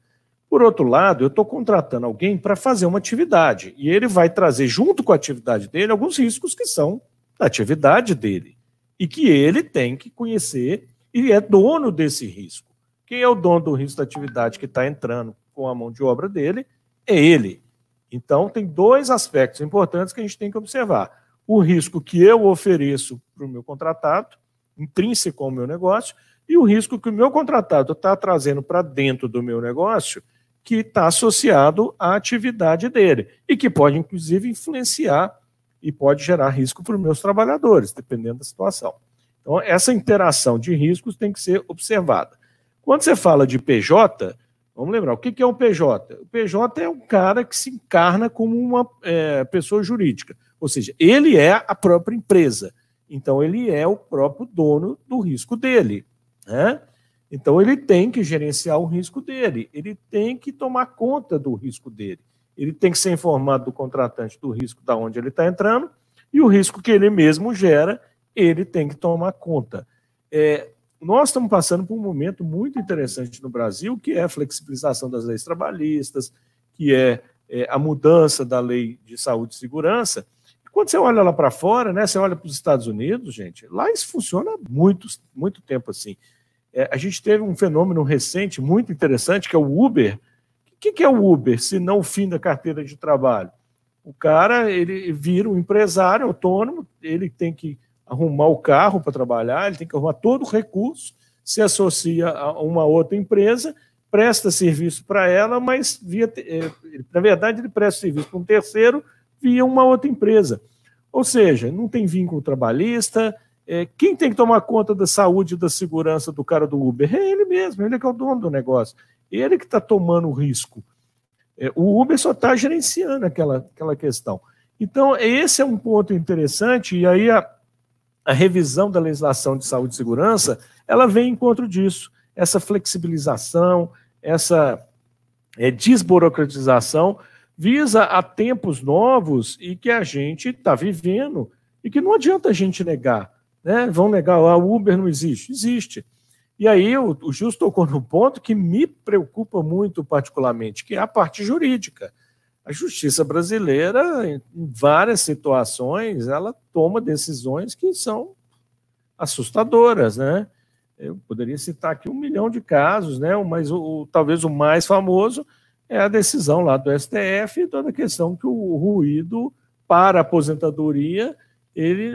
Por outro lado, eu estou contratando alguém para fazer uma atividade, e ele vai trazer, junto com a atividade dele, alguns riscos que são da atividade dele, e que ele tem que conhecer e é dono desse risco. Quem é o dono do risco da atividade que está entrando com a mão de obra dele? É ele. Então, tem dois aspectos importantes que a gente tem que observar. O risco que eu ofereço para o meu contratado, intrínseco ao meu negócio, e o risco que o meu contratado está trazendo para dentro do meu negócio, que está associado à atividade dele, e que pode, inclusive, influenciar e pode gerar risco para os meus trabalhadores, dependendo da situação. Então, essa interação de riscos tem que ser observada. Quando você fala de PJ, vamos lembrar, o que é um PJ? O PJ é um cara que se encarna como uma pessoa jurídica, ou seja, ele é a própria empresa, então ele é o próprio dono do risco dele, né? Então ele tem que gerenciar o risco dele, ele tem que tomar conta do risco dele, ele tem que ser informado do contratante do risco da onde ele está entrando e o risco que ele mesmo gera, ele tem que tomar conta. Nós estamos passando por um momento muito interessante no Brasil, que é a flexibilização das leis trabalhistas, que é a mudança da lei de saúde e segurança. E quando você olha lá para fora, né, você olha para os Estados Unidos, gente, lá isso funciona há muito tempo assim. A gente teve um fenômeno recente muito interessante, que é o Uber. O que é o Uber, se não o fim da carteira de trabalho? O cara, ele vira um empresário autônomo, ele tem que arrumar o carro para trabalhar, ele tem que arrumar todo o recurso, se associa a uma outra empresa, presta serviço para ela, mas na verdade ele presta serviço para um terceiro via uma outra empresa. Ou seja, não tem vínculo trabalhista. Quem tem que tomar conta da saúde e da segurança do cara do Uber? É ele mesmo, ele é que é o dono do negócio. Ele que está tomando o risco. O Uber só está gerenciando aquela questão. Então, esse é um ponto interessante, e aí a revisão da legislação de saúde e segurança, ela vem em encontro disso, essa flexibilização, essa desburocratização, visa a tempos novos e que a gente está vivendo e que não adianta a gente negar, né? Vão negar, o Uber não existe. Existe. E aí o Gilson tocou num ponto que me preocupa muito particularmente, que é a parte jurídica. A justiça brasileira, em várias situações, ela toma decisões que são assustadoras, né? Eu poderia citar aqui 1 milhão de casos, né? Mas talvez o mais famoso é a decisão lá do STF, toda a questão que o ruído para a aposentadoria,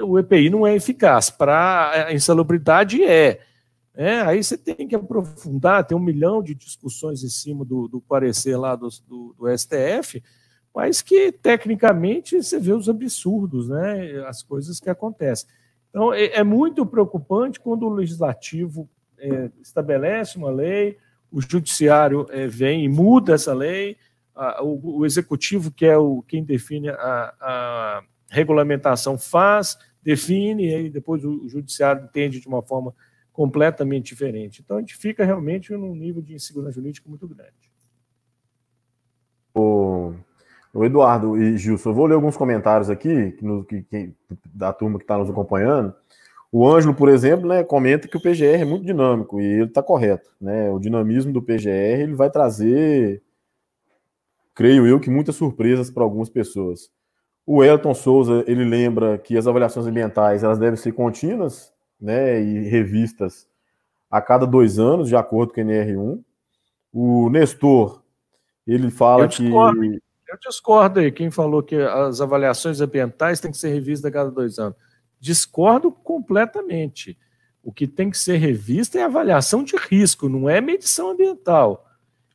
o EPI não é eficaz, para a insalubridade aí você tem que aprofundar, tem 1 milhão de discussões em cima do parecer lá do STF, mas que, tecnicamente, você vê os absurdos, né? As coisas que acontecem. Então, é muito preocupante quando o legislativo estabelece uma lei, o judiciário vem e muda essa lei, o executivo, que é quem define a regulamentação, define, e aí depois o judiciário entende de uma forma completamente diferente. Então, a gente fica realmente num nível de insegurança jurídica muito grande. O Eduardo e Gilson, eu vou ler alguns comentários aqui da turma que está nos acompanhando. O Ângelo, por exemplo, né, comenta que o PGR é muito dinâmico, e ele está correto, né? O dinamismo do PGR ele vai trazer, creio eu, que muitas surpresas para algumas pessoas. O Elton Souza, ele lembra que as avaliações ambientais elas devem ser contínuas, né, e revistas a cada 2 anos, de acordo com a NR1. O Nestor, ele fala Eu discordo aí, quem falou que as avaliações ambientais têm que ser revistas a cada 2 anos. Discordo completamente. O que tem que ser revista é a avaliação de risco, não é medição ambiental.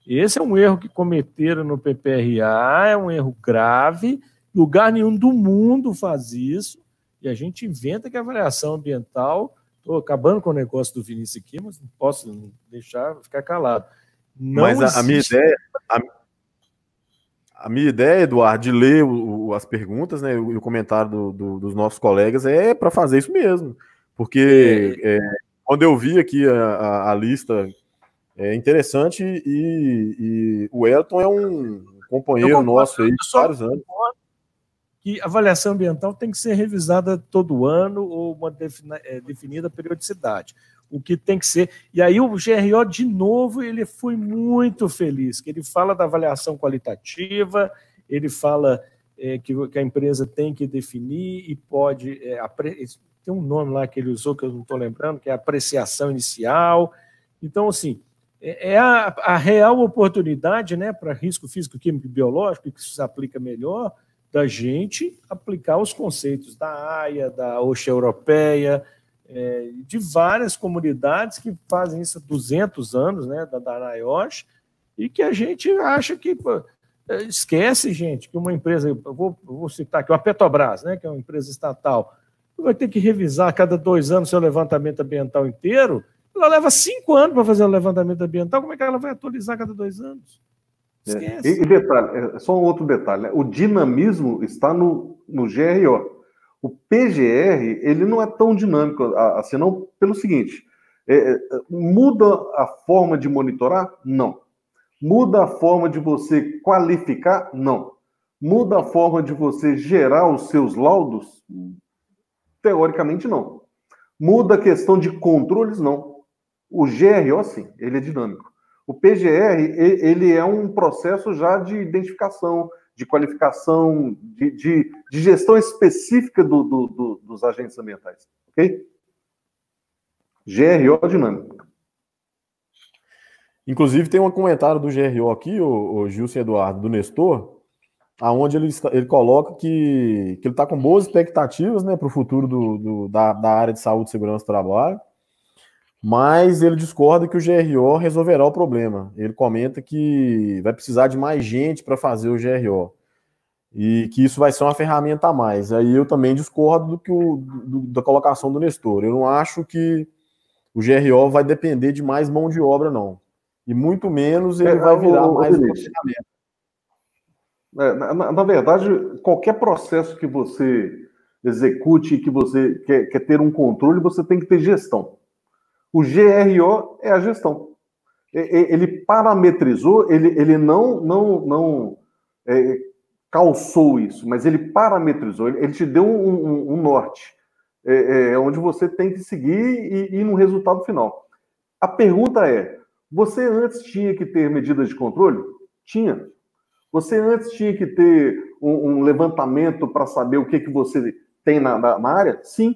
Esse é um erro que cometeram no PPRA, é um erro grave, lugar nenhum do mundo faz isso, e a gente inventa que a avaliação ambiental... Estou acabando com o negócio do Vinícius aqui, mas não posso deixar ficar calado. Mas a minha ideia, Eduardo, de ler as perguntas, né, e o comentário dos nossos colegas é para fazer isso mesmo. Porque quando eu vi aqui a lista, é interessante, e o Elton é um companheiro nosso aí de vários anos. Que a avaliação ambiental tem que ser revisada todo ano ou uma definida periodicidade. O que tem que ser... E aí o GRO, de novo, ele foi muito feliz, que ele fala da avaliação qualitativa, ele fala que a empresa tem que definir e pode... tem um nome lá que ele usou, que eu não estou lembrando, que é a apreciação inicial. Então, assim, é a real oportunidade, né, para risco físico, químico e biológico, que se aplica melhor, da gente aplicar os conceitos da AIA, da OSHA europeia, de várias comunidades que fazem isso há 200 anos, né, da NIOSH, e que a gente acha que... esquece, gente, que uma empresa... Eu vou citar aqui, a Petrobras, né, que é uma empresa estatal, vai ter que revisar a cada 2 anos seu levantamento ambiental inteiro. Ela leva 5 anos para fazer um levantamento ambiental, como é que ela vai atualizar a cada 2 anos? Esquece. E detalhe, só um outro detalhe, né? O dinamismo está no GRO. O PGR, ele não é tão dinâmico assim, não, pelo seguinte, muda a forma de monitorar? Não. Muda a forma de você qualificar? Não. Muda a forma de você gerar os seus laudos? Teoricamente, não. Muda a questão de controles? Não. O GRO, sim, ele é dinâmico. O PGR, ele é um processo já de identificação, de qualificação, de gestão específica dos agentes ambientais, ok? GRO dinâmico. Inclusive, tem um comentário do GRO aqui, o Gilson Eduardo, do Nestor, aonde ele coloca que ele está com boas expectativas, né, para o futuro da área de saúde e segurança do trabalho, mas ele discorda que o GRO resolverá o problema. Ele comenta que vai precisar de mais gente para fazer o GRO. e que isso vai ser uma ferramenta a mais. Aí eu também discordo da colocação do Nestor. Eu não acho que o GRO vai depender de mais mão de obra, não. E muito menos ele vai virar mais uma ferramenta. Na verdade, qualquer processo que você execute, que você quer ter um controle, você tem que ter gestão. O GRO é a gestão. Ele parametrizou, ele não calçou isso, mas ele parametrizou, ele te deu um norte, onde você tem que seguir e ir no resultado final. A pergunta é, você antes tinha que ter medidas de controle? Tinha. Você antes tinha que ter um levantamento para saber o que você tem na área? Sim.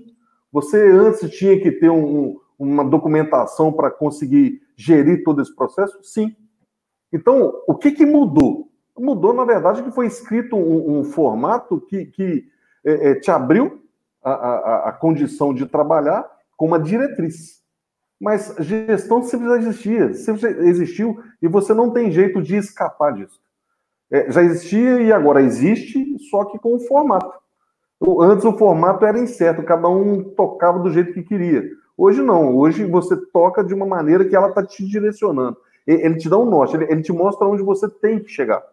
Você antes tinha que ter uma documentação para conseguir gerir todo esse processo? Sim. Então, o que mudou? Mudou, na verdade, que foi escrito um formato que te abriu a condição de trabalhar com uma diretriz. Mas gestão sempre existiu, e você não tem jeito de escapar disso. Já existia e agora existe, só que com o formato. Antes o formato era incerto, cada um tocava do jeito que queria. Hoje não, hoje você toca de uma maneira que ela está te direcionando. Ele te dá um norte, ele te mostra onde você tem que chegar.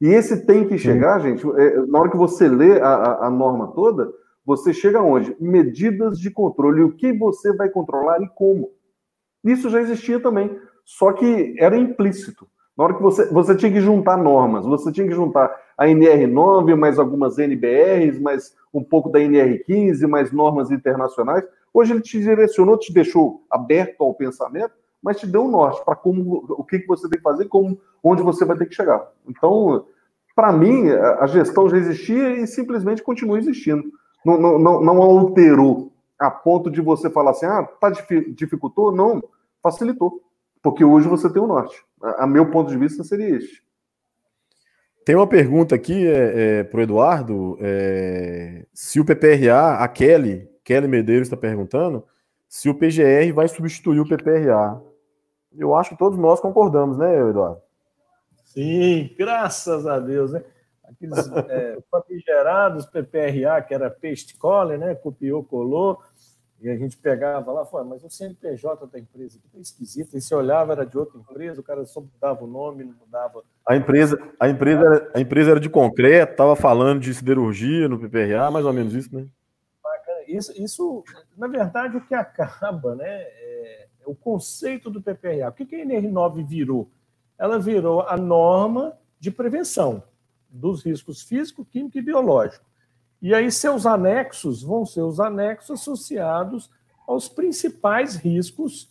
E esse tem que chegar, gente, na hora que você lê a norma toda, você chega aonde? Medidas de controle, o que você vai controlar e como. Isso já existia também, só que era implícito. Na hora que você tinha que juntar normas, você tinha que juntar a NR9, mais algumas NBRs, mais um pouco da NR15, mais normas internacionais. Hoje ele te direcionou, te deixou aberto ao pensamento, mas te deu um norte para o que você tem que fazer, onde você vai ter que chegar. Então, para mim, a gestão já existia e simplesmente continua existindo. Não alterou a ponto de você falar assim, dificultou? Não, facilitou. Porque hoje você tem o norte. A meu ponto de vista seria este. Tem uma pergunta aqui para o Eduardo. Se o PPRA, a Kelly Medeiros está perguntando, se o PGR vai substituir o PPRA. Eu acho que todos nós concordamos, né, Eduardo? Sim, graças a Deus, né? Aqueles famigerados PPRA, que era paste collar, né? Copiou, colou. E a gente pegava lá, mas o CNPJ da empresa que é esquisito. E se olhava, era de outra empresa, o cara só mudava o nome, não mudava. A empresa era de concreto, estava falando de siderurgia no PPRA, mais ou menos isso, né? Isso, na verdade, o que acaba, né? É o conceito do PPRA. O que a NR9 virou? Ela virou a norma de prevenção dos riscos físico, químico e biológico. E aí seus anexos vão ser os anexos associados aos principais riscos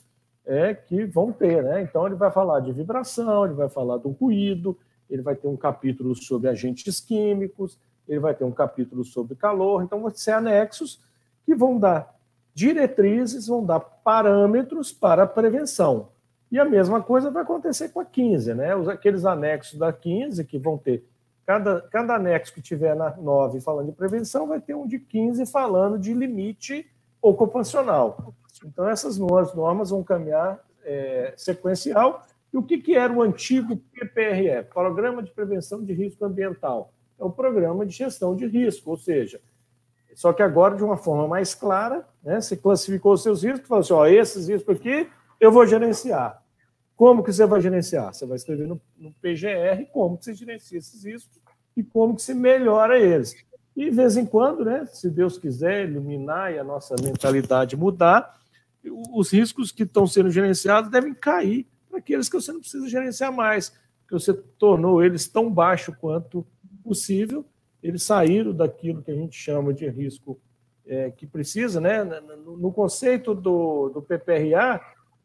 que vão ter, né? Então ele vai falar de vibração, ele vai falar do ruído, ele vai ter um capítulo sobre agentes químicos, ele vai ter um capítulo sobre calor. Então vão ser anexos que vão dar diretrizes, vão dar parâmetros para a prevenção. E a mesma coisa vai acontecer com a 15, né? Aqueles anexos da 15 que vão ter cada anexo que tiver na 9 falando de prevenção vai ter um de 15 falando de limite ocupacional. Então, essas normas vão caminhar sequencial. E o que era o antigo PPRE? Programa de Prevenção de Risco Ambiental. É o Programa de Gestão de Risco, ou seja, só que agora de uma forma mais clara, né? Você classificou os seus riscos, falou assim, esses riscos aqui eu vou gerenciar. Como que você vai gerenciar? Você vai escrever no PGR como que você gerencia esses riscos e como que se melhora eles. E, de vez em quando, né, se Deus quiser iluminar e a nossa mentalidade mudar, os riscos que estão sendo gerenciados devem cair para aqueles que você não precisa gerenciar mais, porque você tornou eles tão baixo quanto possível, eles saíram daquilo que a gente chama de risco que precisa, né? No conceito do PPRA,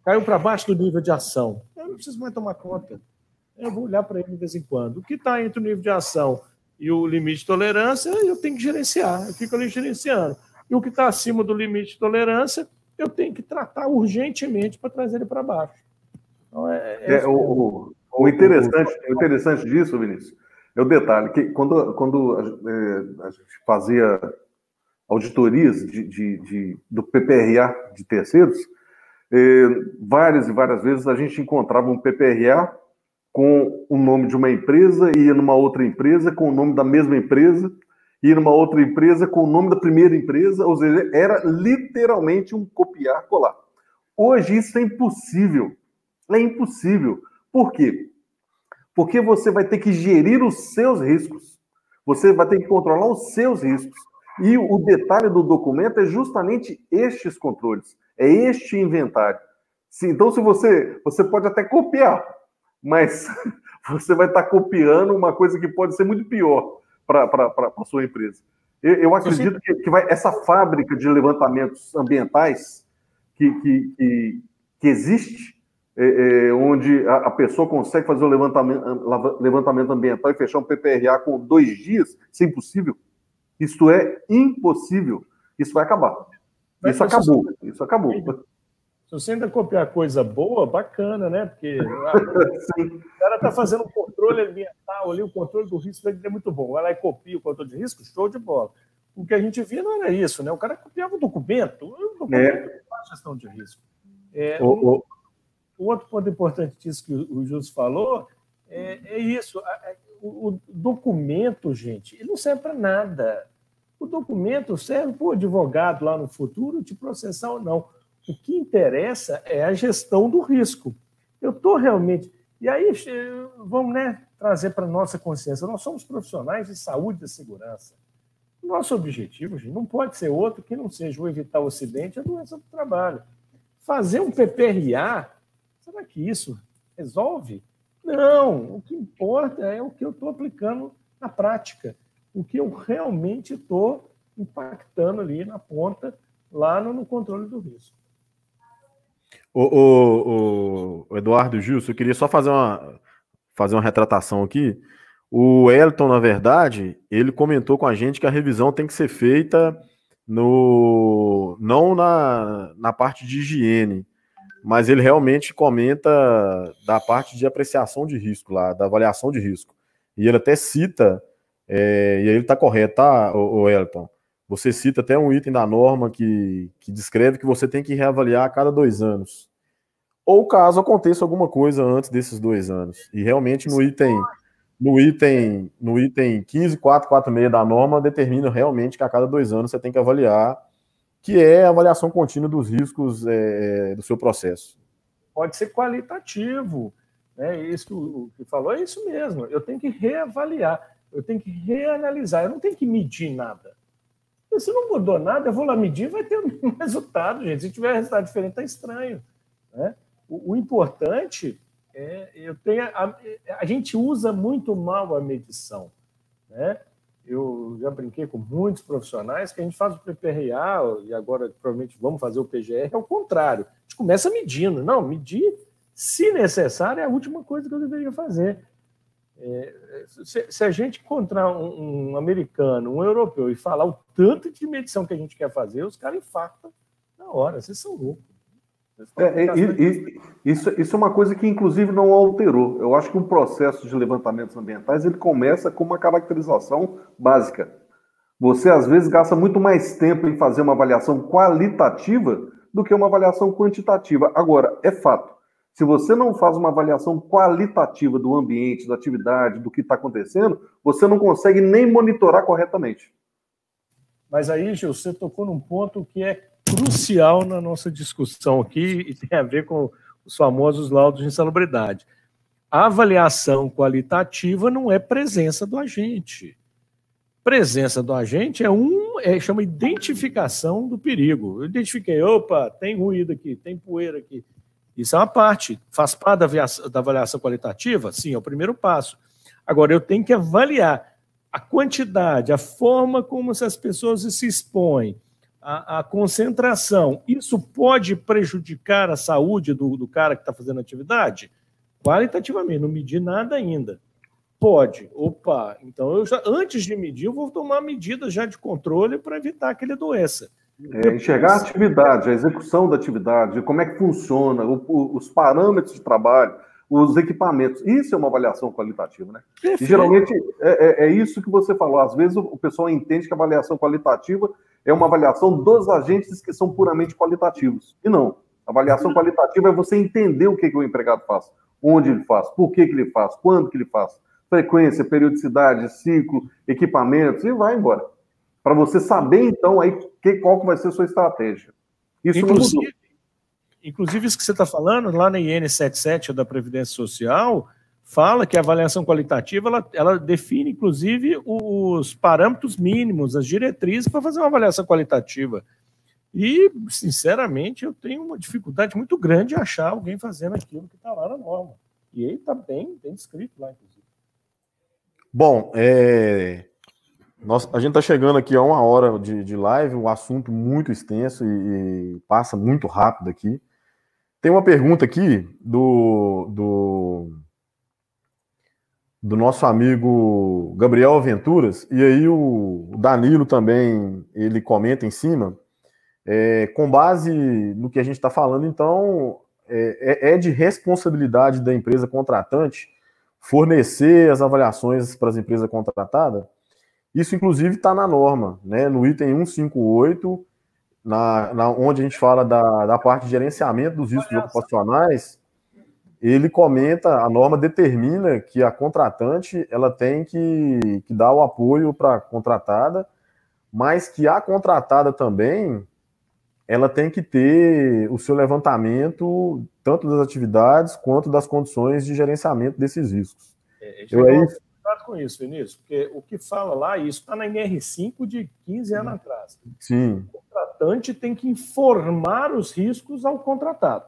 caiu para baixo do nível de ação. Eu não preciso mais tomar conta. Eu vou olhar para ele de vez em quando. O que está entre o nível de ação e o limite de tolerância, eu tenho que gerenciar. Eu fico ali gerenciando. E o que está acima do limite de tolerância, eu tenho que tratar urgentemente para trazer ele para baixo. Então, o interessante disso, Vinícius, é o detalhe, que quando a gente fazia auditorias do PPRA de terceiros, várias e várias vezes a gente encontrava um PPRA com o nome de uma empresa, ia numa outra empresa com o nome da mesma empresa, ia numa outra empresa com o nome da primeira empresa, ou seja, era literalmente um copiar-colar. Hoje isso é impossível. É impossível. Por quê? Porque você vai ter que gerir os seus riscos. Você vai ter que controlar os seus riscos. E o detalhe do documento é justamente estes controles, é este inventário. Então, se você pode até copiar, mas você vai estar copiando uma coisa que pode ser muito pior para a sua empresa. Eu acredito que essa fábrica de levantamentos ambientais que existe, onde a pessoa consegue fazer o levantamento ambiental e fechar um PPRA com 2 dias, isso é impossível. Isso é impossível. Isso vai acabar. Isso acabou. Isso acabou. Se você ainda copiar coisa boa, bacana, né? Porque o cara está fazendo um controle ambiental ali, o controle do risco é muito bom. Vai lá e copia o controle de risco, show de bola. O que a gente via não era isso, né? O cara copiava o documento faz gestão de risco. O outro ponto importante disso que o Justo falou é isso. O documento, gente, ele não serve para nada. O documento serve para o advogado lá no futuro te processar ou não. O que interessa é a gestão do risco. Eu estou realmente... E aí, vamos trazer para a nossa consciência. Nós somos profissionais de saúde e segurança. Nosso objetivo, gente, não pode ser outro que não seja o evitar o acidente e a doença do trabalho. Fazer um PPRA, será que isso resolve? Não, o que importa é o que eu estou aplicando na prática, o que eu realmente estou impactando ali na ponta, lá no controle do risco. O Eduardo Gilson, eu queria só fazer uma retratação aqui. O Elton, na verdade, ele comentou com a gente que a revisão tem que ser feita não na parte de higiene, mas ele realmente comenta da parte de apreciação de risco, lá, da avaliação de risco. E ele até cita, e aí ele está correto, tá, o Elton? Você cita até um item da norma que descreve que você tem que reavaliar a cada 2 anos. Ou caso aconteça alguma coisa antes desses 2 anos. E realmente no item 15446 da norma determina realmente que a cada 2 anos você tem que avaliar, que é a avaliação contínua dos riscos do seu processo. Pode ser qualitativo, né? Isso que falou é isso mesmo. Eu tenho que reavaliar, eu tenho que reanalisar, eu não tenho que medir nada. Se não mudou nada, eu vou lá medir, vai ter o mesmo resultado, gente. Se tiver resultado diferente, está estranho, né? O importante a gente usa muito mal a medição, né? Eu já brinquei com muitos profissionais que a gente faz o PPRA e agora provavelmente vamos fazer o PGR, é o contrário. A gente começa medindo. Não, medir, se necessário, é a última coisa que eu deveria fazer. Se a gente encontrar um americano, um europeu e falar o tanto de medição que a gente quer fazer, os caras infartam na hora. Vocês são loucos. Isso é uma coisa que, inclusive, não alterou. Eu acho que um processo de levantamentos ambientais ele começa com uma caracterização básica. Você, às vezes, gasta muito mais tempo em fazer uma avaliação qualitativa do que uma avaliação quantitativa. Agora, é fato. Se você não faz uma avaliação qualitativa do ambiente, da atividade, do que está acontecendo, você não consegue nem monitorar corretamente. Mas aí, Gil, você tocou num ponto que é crucial na nossa discussão aqui e tem a ver com os famosos laudos de insalubridade. A avaliação qualitativa não é presença do agente. Presença do agente chama identificação do perigo. Eu identifiquei, opa, tem ruído aqui, tem poeira aqui. Isso é uma parte. Faz parte da avaliação qualitativa? Sim, é o primeiro passo. Agora, eu tenho que avaliar a quantidade, a forma como essas pessoas se expõem, a concentração. Isso pode prejudicar a saúde do cara que está fazendo atividade? Qualitativamente, não medi nada ainda. Pode. Opa, então antes de medir, eu vou tomar medidas já de controle para evitar aquela doença. Enxergar a atividade, a execução da atividade, como é que funciona, os parâmetros de trabalho, os equipamentos. Isso é uma avaliação qualitativa, né? E geralmente é isso que você falou. Às vezes o pessoal entende que a avaliação qualitativa é uma avaliação dos agentes que são puramente qualitativos. E não. A avaliação qualitativa é você entender o que o empregado faz, onde ele faz, por que ele faz, quando que ele faz, frequência, periodicidade, ciclo, equipamentos, e vai embora. Para você saber, então, aí qual que vai ser a sua estratégia. Isso inclusive, isso que você está falando, lá na IN 77 da Previdência Social, fala que a avaliação qualitativa, ela define, inclusive, os parâmetros mínimos, as diretrizes para fazer uma avaliação qualitativa. E, sinceramente, eu tenho uma dificuldade muito grande de achar alguém fazendo aquilo que está lá na norma. E aí está bem descrito lá, inclusive. Bom, a gente está chegando aqui a 1 hora de live, um assunto muito extenso e passa muito rápido aqui. Tem uma pergunta aqui do nosso amigo Gabriel Aventuras, e aí o Danilo também, ele comenta em cima, com base no que a gente está falando, então, é de responsabilidade da empresa contratante fornecer as avaliações para as empresas contratadas. Isso, inclusive, está na norma, né? No item 158, onde a gente fala da parte de gerenciamento dos riscos ocupacionais, ele comenta, a norma determina que a contratante ela tem que dar o apoio para a contratada, mas que a contratada também ela tem que ter o seu levantamento tanto das atividades quanto das condições de gerenciamento desses riscos. Cuidado com isso, Vinícius, porque o que fala lá, isso está na NR5 de 15 anos atrás. Sim. O contratante tem que informar os riscos ao contratado,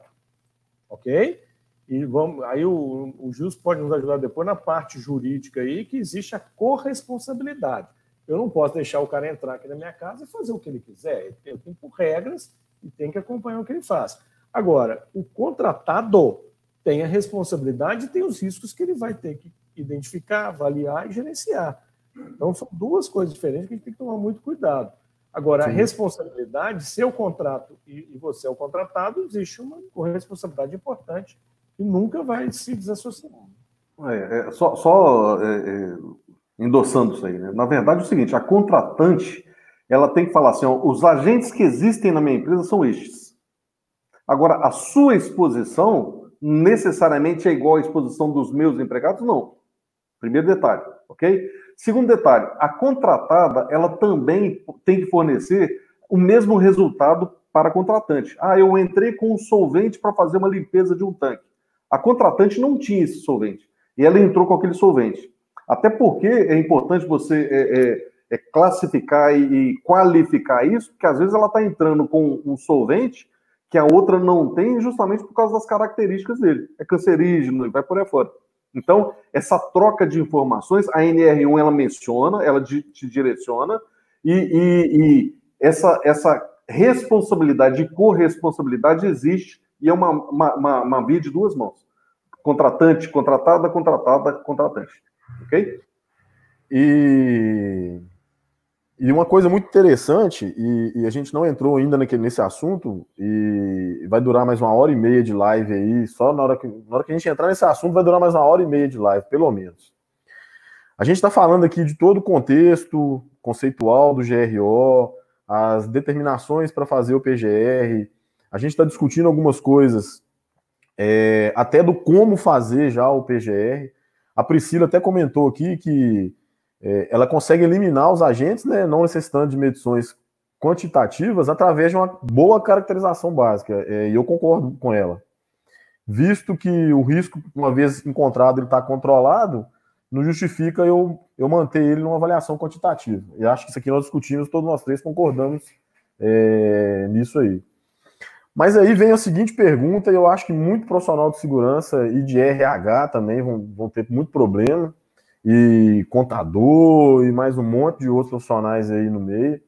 ok? E aí o Gilson pode nos ajudar depois na parte jurídica aí, que existe a corresponsabilidade. Eu não posso deixar o cara entrar aqui na minha casa e fazer o que ele quiser. Eu tenho por regras e tem que acompanhar o que ele faz. Agora, o contratado tem a responsabilidade e tem os riscos que ele vai ter que identificar, avaliar e gerenciar. Então, são duas coisas diferentes que a gente tem que tomar muito cuidado. Agora, sim, a responsabilidade, se eu contrato e você é o contratado, existe uma corresponsabilidade importante e nunca vai se desassociar. Endossando isso aí, né? Na verdade, é o seguinte, a contratante, ela tem que falar assim, ó, os agentes que existem na minha empresa são estes. Agora, a sua exposição necessariamente é igual à exposição dos meus empregados? Não. Primeiro detalhe, ok? Segundo detalhe, a contratada, ela também tem que fornecer o mesmo resultado para a contratante. Eu entrei com um solvente para fazer uma limpeza de um tanque. A contratante não tinha esse solvente. E ela entrou com aquele solvente. Até porque é importante você classificar e qualificar isso, porque às vezes ela está entrando com um solvente que a outra não tem, justamente por causa das características dele. É cancerígeno e vai por aí fora. Então, essa troca de informações, a NR1 ela menciona, ela te direciona, e essa responsabilidade e corresponsabilidade existe, e é uma via de duas mãos. Contratante, contratada, contratada, contratante. Ok? E uma coisa muito interessante, e a gente não entrou ainda nesse assunto, e vai durar mais 1h30 de live aí, só na hora que a gente entrar nesse assunto vai durar mais 1h30 de live, pelo menos. A gente está falando aqui de todo o contexto conceitual do GRO, as determinações para fazer o PGR, a gente está discutindo algumas coisas, até do como fazer já o PGR. A Priscila até comentou aqui que ela consegue eliminar os agentes, né, não necessitando de medições quantitativas, através de uma boa caracterização básica, e eu concordo com ela. Visto que o risco, uma vez encontrado, ele está controlado, não justifica eu manter ele numa avaliação quantitativa. E acho que isso aqui nós discutimos, todos nós três concordamos nisso aí. Mas aí vem a seguinte pergunta, e eu acho que muito profissional de segurança e de RH também vão ter muito problema, e contador, e mais um monte de outros profissionais aí no meio.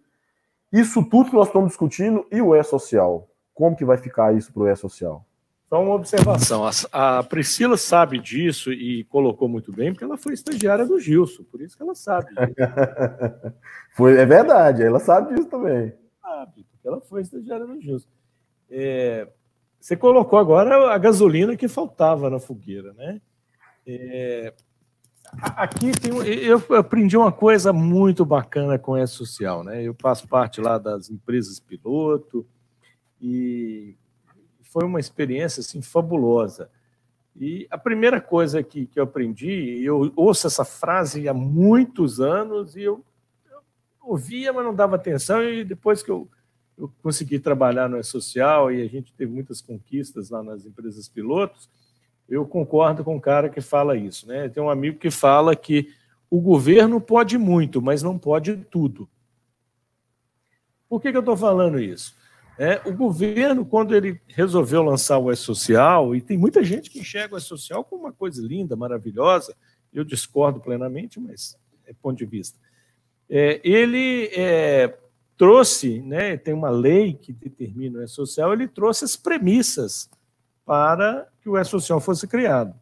Isso tudo que nós estamos discutindo, e o E-Social? Como que vai ficar isso para o E-Social? Só uma observação, a Priscila sabe disso e colocou muito bem, porque ela foi estagiária do Gilson, por isso que ela sabe disso. É verdade, ela sabe disso também. Sabe, porque ela foi estagiária do Gilson. Você colocou agora a gasolina que faltava na fogueira, né? Aqui eu aprendi uma coisa muito bacana com o E-Social, né? Eu faço parte lá das empresas piloto e foi uma experiência assim fabulosa. E a primeira coisa que eu aprendi, eu ouço essa frase há muitos anos e eu ouvia, mas não dava atenção, e depois que eu consegui trabalhar no E-Social e a gente teve muitas conquistas lá nas empresas pilotos, eu concordo com o cara que fala isso, né? Tem um amigo que fala que o governo pode muito, mas não pode tudo. Por que eu estou falando isso? O governo, quando ele resolveu lançar o E-Social, e tem muita gente que enxerga o E-Social como uma coisa linda, maravilhosa, eu discordo plenamente, mas é ponto de vista. Ele trouxe, né, tem uma lei que determina o E-Social, ele trouxe as premissas para que o E-Social fosse criado.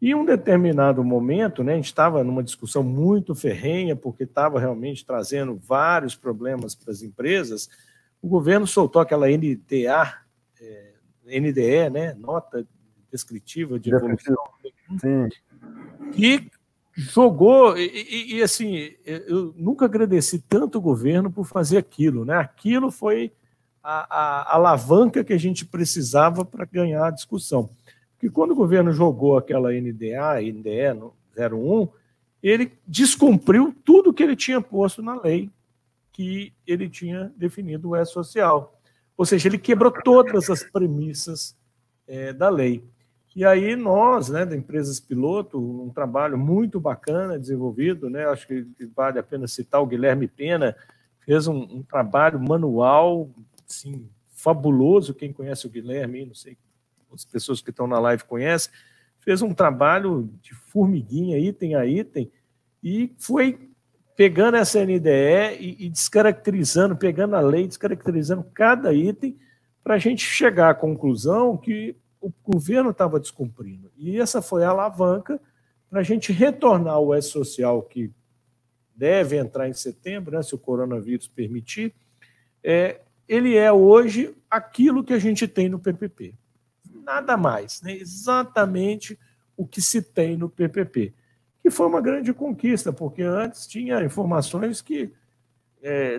E em um determinado momento, né, a gente estava numa discussão muito ferrenha, porque estava realmente trazendo vários problemas para as empresas. O governo soltou aquela NDE, né, nota descritiva de evolução, que jogou, e assim, eu nunca agradeci tanto o governo por fazer aquilo, né? Aquilo foi a alavanca que a gente precisava para ganhar a discussão. Porque quando o governo jogou aquela NDE 01, ele descumpriu tudo que ele tinha posto na lei, que ele tinha definido o E-Social. Ou seja, ele quebrou todas as premissas da lei. E aí nós, né, da Empresas Piloto, um trabalho muito bacana desenvolvido, né, acho que vale a pena citar o Guilherme Pena, fez um trabalho manual, assim, fabuloso. Quem conhece o Guilherme, não sei, as pessoas que estão na live conhecem, fez um trabalho de formiguinha, item a item, e foi pegando essa NDE e descaracterizando, pegando a lei, descaracterizando cada item, para a gente chegar à conclusão que o governo estava descumprindo. E essa foi a alavanca para a gente retornar ao E-Social, que deve entrar em setembro, né, se o coronavírus permitir. Ele é hoje aquilo que a gente tem no PPP. Nada mais, né? Exatamente o que se tem no PPP. Que foi uma grande conquista, porque antes tinha informações que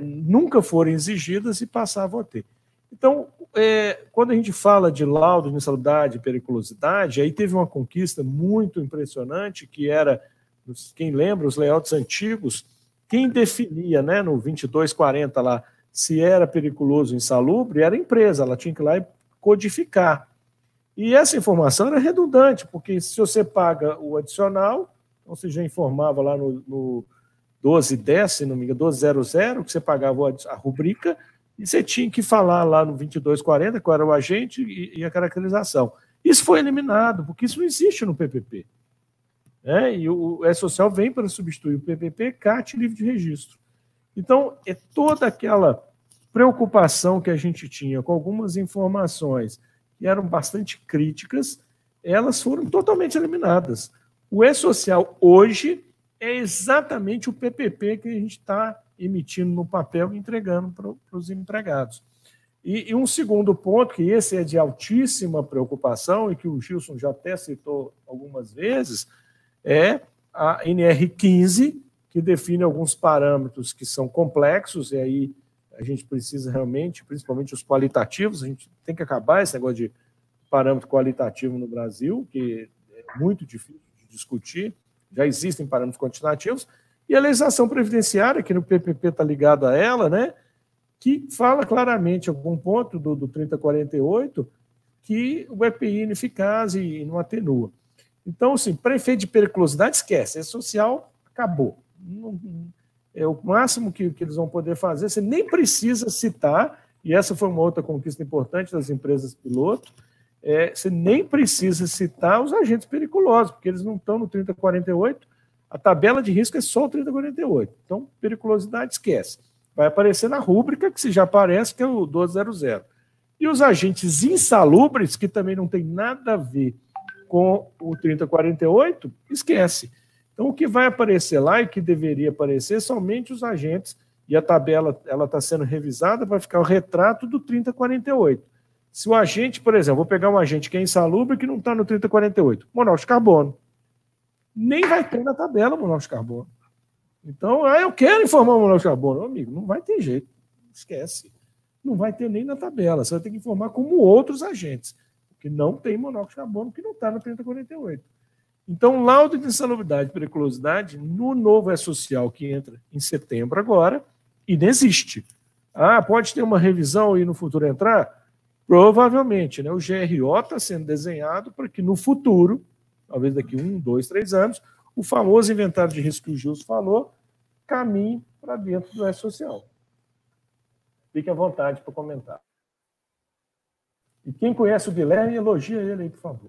nunca foram exigidas e passavam a ter. Então, quando a gente fala de laudo de insalubridade e periculosidade, aí teve uma conquista muito impressionante, que era, quem lembra, os layouts antigos, quem definia, né, no 2240 lá, se era periculoso ou insalubre, era a empresa, ela tinha que ir lá e codificar. E essa informação era redundante, porque se você paga o adicional, então você já informava lá no 1210, se não me engano, 1200, que você pagava a rubrica, e você tinha que falar lá no 2240 qual era o agente e a caracterização. Isso foi eliminado, porque isso não existe no PPP. E o E-Social vem para substituir o PPP, CAT e livre de registro. Então, toda aquela preocupação que a gente tinha com algumas informações que eram bastante críticas, elas foram totalmente eliminadas. O E-Social hoje é exatamente o PPP que a gente está emitindo no papel e entregando para os empregados. E um segundo ponto, que esse é de altíssima preocupação e que o Gilson já até citou algumas vezes, é a NR15, que define alguns parâmetros que são complexos, e aí a gente precisa realmente, principalmente os qualitativos, a gente tem que acabar esse negócio de parâmetro qualitativo no Brasil, que é muito difícil de discutir, já existem parâmetros quantitativos, e a legislação previdenciária, que no PPP está ligada a ela, né, que fala claramente, em algum ponto do 3048, que o EPI é ineficaz e não atenua. Então, assim, para efeito de periculosidade, esquece. E-Social, acabou. É o máximo que eles vão poder fazer. Você nem precisa citar, e essa foi uma outra conquista importante das empresas piloto, você nem precisa citar os agentes periculosos, porque eles não estão no 3048, a tabela de risco é só o 3048. Então, periculosidade, esquece. Vai aparecer na rúbrica, que se já aparece, que é o 1200. E os agentes insalubres, que também não tem nada a ver com o 3048, esquece. Então, o que vai aparecer lá e que deveria aparecer somente os agentes, e a tabela está sendo revisada para ficar o retrato do 3048. Se o agente, por exemplo, vou pegar um agente que é insalubre que não está no 3048, monóxido de carbono. Nem vai ter na tabela monóxido de carbono. Então, eu quero informar o monóxido de carbono. Meu amigo, não vai ter jeito. Esquece. Não vai ter nem na tabela. Você vai ter que informar como outros agentes. que não tem monóxido de carbono, que não está na 3048. Então, laudo de insalubridade e periculosidade no novo E-Social, que entra em setembro agora, inexiste. Pode ter uma revisão e no futuro entrar? Provavelmente, né? O GRO está sendo desenhado para que no futuro, talvez daqui 1, 2, 3 anos, o famoso inventário de risco que o Gilson falou, caminhe para dentro do E-Social. Fique à vontade para comentar. E quem conhece o Guilherme, elogia ele aí, por favor.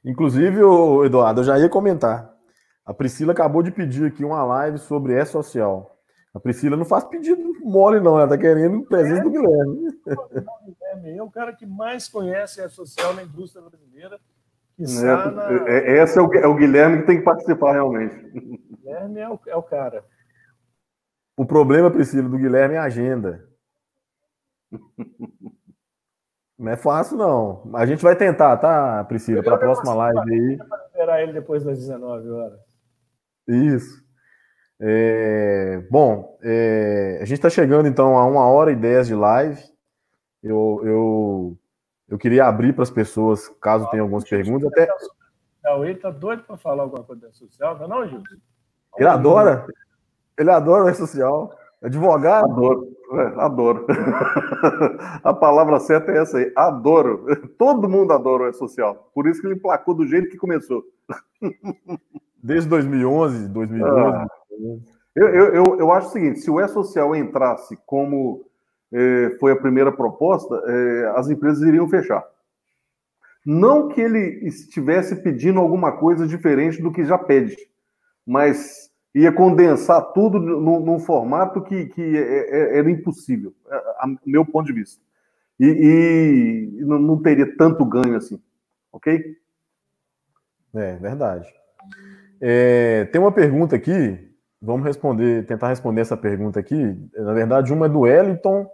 Inclusive, Eduardo, eu já ia comentar. A Priscila acabou de pedir aqui uma live sobre E-Social. A Priscila não faz pedido mole, não. Ela está querendo presença do Guilherme. O Guilherme é o cara que mais conhece E-Social na indústria brasileira. Esse é o Guilherme que tem que participar, realmente. O Guilherme é o cara. O problema, Priscila, do Guilherme é a agenda. Não é fácil, não. A gente vai tentar, tá, Priscila? Para a próxima live aí. Para esperar ele depois das 19 horas. Isso. A gente está chegando, então, a 1h10 de live. Eu queria abrir para as pessoas, caso tenham algumas perguntas. Até... Ele está doido para falar alguma coisa social, não, Gilson? Ele adora o E-Social. Advogado? Adoro. A palavra certa é essa aí, adoro. Todo mundo adora o E-Social. Por isso que ele emplacou do jeito que começou. Desde 2011, 2012. Eu acho o seguinte, se o E-Social entrasse como foi a primeira proposta, as empresas iriam fechar. Não que ele estivesse pedindo alguma coisa diferente do que já pede, mas ia condensar tudo num formato que era impossível, do meu ponto de vista. E não teria tanto ganho assim, ok? Verdade. Tem uma pergunta aqui, vamos tentar responder essa pergunta aqui. Na verdade, uma é do Wellington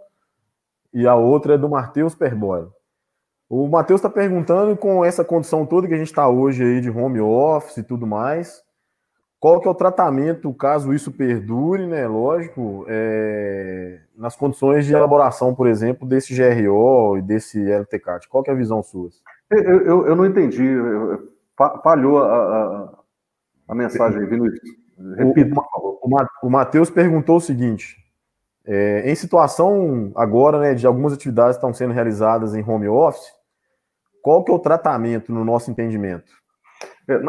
e a outra é do Matheus Perboy. O Matheus está perguntando, com essa condição toda que a gente está hoje aí de home office e tudo mais, qual que é o tratamento, caso isso perdure, né? Lógico, nas condições de elaboração, por exemplo, desse GRO e desse LTCAT. Qual que é a visão sua? Eu não entendi. Falhou a mensagem aí, Vinícius. Repita, por favor. O Matheus perguntou o seguinte: em situação agora, né, de algumas atividades que estão sendo realizadas em home office, qual que é o tratamento no nosso entendimento?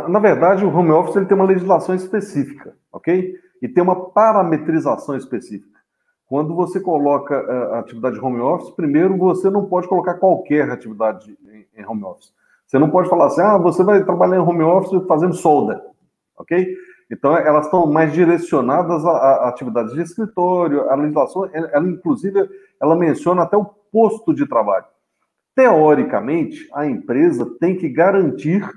Na verdade, o home office ele tem uma legislação específica, ok? E tem uma parametrização específica. Quando você coloca a atividade de home office, primeiro você não pode colocar qualquer atividade em home office. Você não pode falar assim, você vai trabalhar em home office fazendo solda, ok? Então, elas estão mais direcionadas a atividades de escritório. A legislação, ela inclusive, ela menciona até o posto de trabalho. Teoricamente, a empresa tem que garantir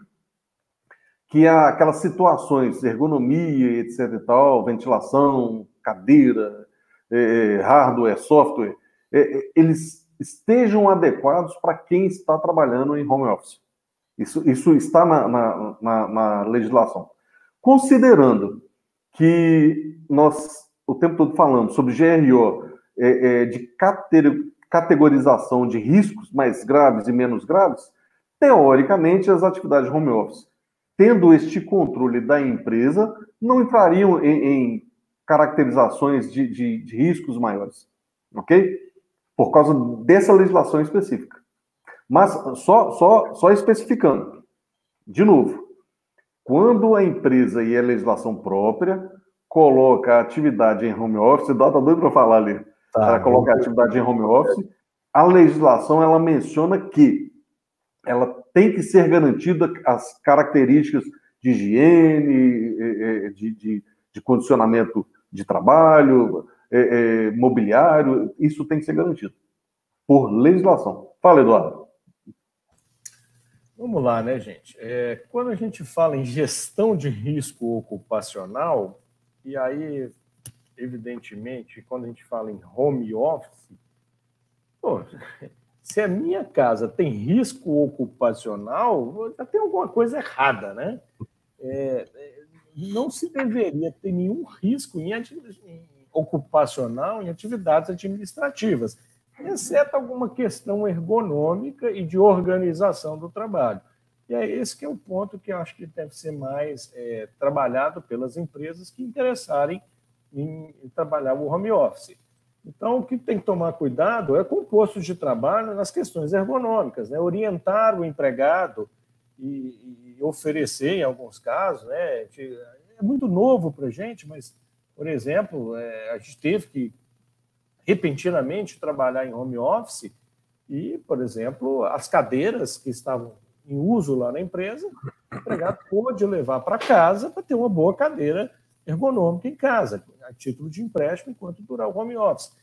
que aquelas situações, ergonomia, etc e tal, ventilação, cadeira, hardware, software, eles estejam adequados para quem está trabalhando em home office. Isso está na legislação. Considerando que nós, o tempo todo falamos sobre GRO, de categorização de riscos mais graves e menos graves, teoricamente, as atividades de home office, tendo este controle da empresa, não entrariam em caracterizações de riscos maiores, ok? Por causa dessa legislação específica. Mas só especificando, de novo, quando a empresa e a legislação própria coloca a atividade em home office, tá doido para falar ali, ela coloca a atividade em home office, a legislação ela menciona que ela tem que ser garantida as características de higiene, de condicionamento de trabalho, mobiliário, isso tem que ser garantido por legislação. Fala, Eduardo. Vamos lá, né, gente? Quando a gente fala em gestão de risco ocupacional, e aí, evidentemente, quando a gente fala em home office, se a minha casa tem risco ocupacional, já tem alguma coisa errada, né? Não se deveria ter nenhum risco em ocupacional em atividades administrativas. exceto alguma questão ergonômica e de organização do trabalho. E é esse que é o ponto que eu acho que deve ser mais trabalhado pelas empresas que interessarem em trabalhar o home office. Então, o que tem que tomar cuidado é com o posto de trabalho nas questões ergonômicas, né? Orientar o empregado e oferecer, em alguns casos, né? É muito novo para a gente, mas, por exemplo, a gente teve que repentinamente trabalhar em home office e, por exemplo, as cadeiras que estavam em uso lá na empresa, o empregado pôde levar para casa para ter uma boa cadeira ergonômica em casa, a título de empréstimo, enquanto durar o home office.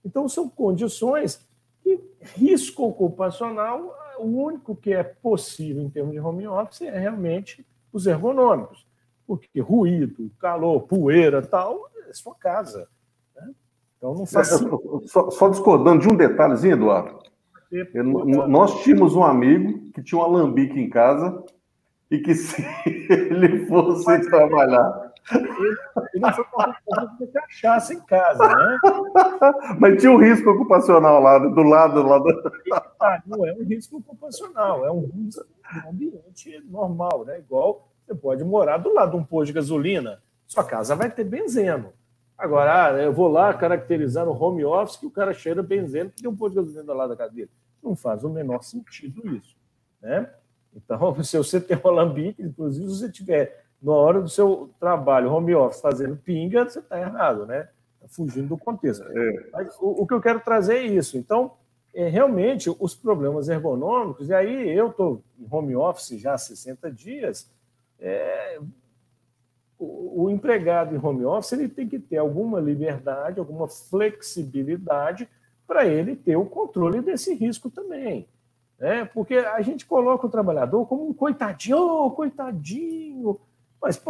Então, são condições que risco ocupacional, o único que é possível em termos de home office é realmente os ergonômicos, porque ruído, calor, poeira, tal, é sua casa. Né? Então, não faz sentido. Só discordando de um detalhezinho, Eduardo. Nós tínhamos um amigo que tinha um alambique em casa e que se ele fosse trabalhar... Ele não foi para ter cachaça em casa, né? Mas tinha um risco ocupacional lá, do lado. Não é um risco ocupacional, é um risco de um ambiente normal, né? Igual você pode morar do lado de um posto de gasolina, sua casa vai ter benzeno. Agora, eu vou lá caracterizar no home office que o cara cheira benzeno que tem um posto de gasolina do lado da casa dele. Não faz o menor sentido isso, né? Então, se você tem um alambique, inclusive se você tiver na hora do seu trabalho, home office, fazendo pinga, você está errado, né? Está fugindo do contexto. Mas o que eu quero trazer é isso. Então, realmente, os problemas ergonômicos, e aí eu estou em home office já há 60 dias, o empregado em home office ele tem que ter alguma liberdade, alguma flexibilidade para ele ter o controle desse risco também. Né? Porque a gente coloca o trabalhador como um coitadinho. Mas,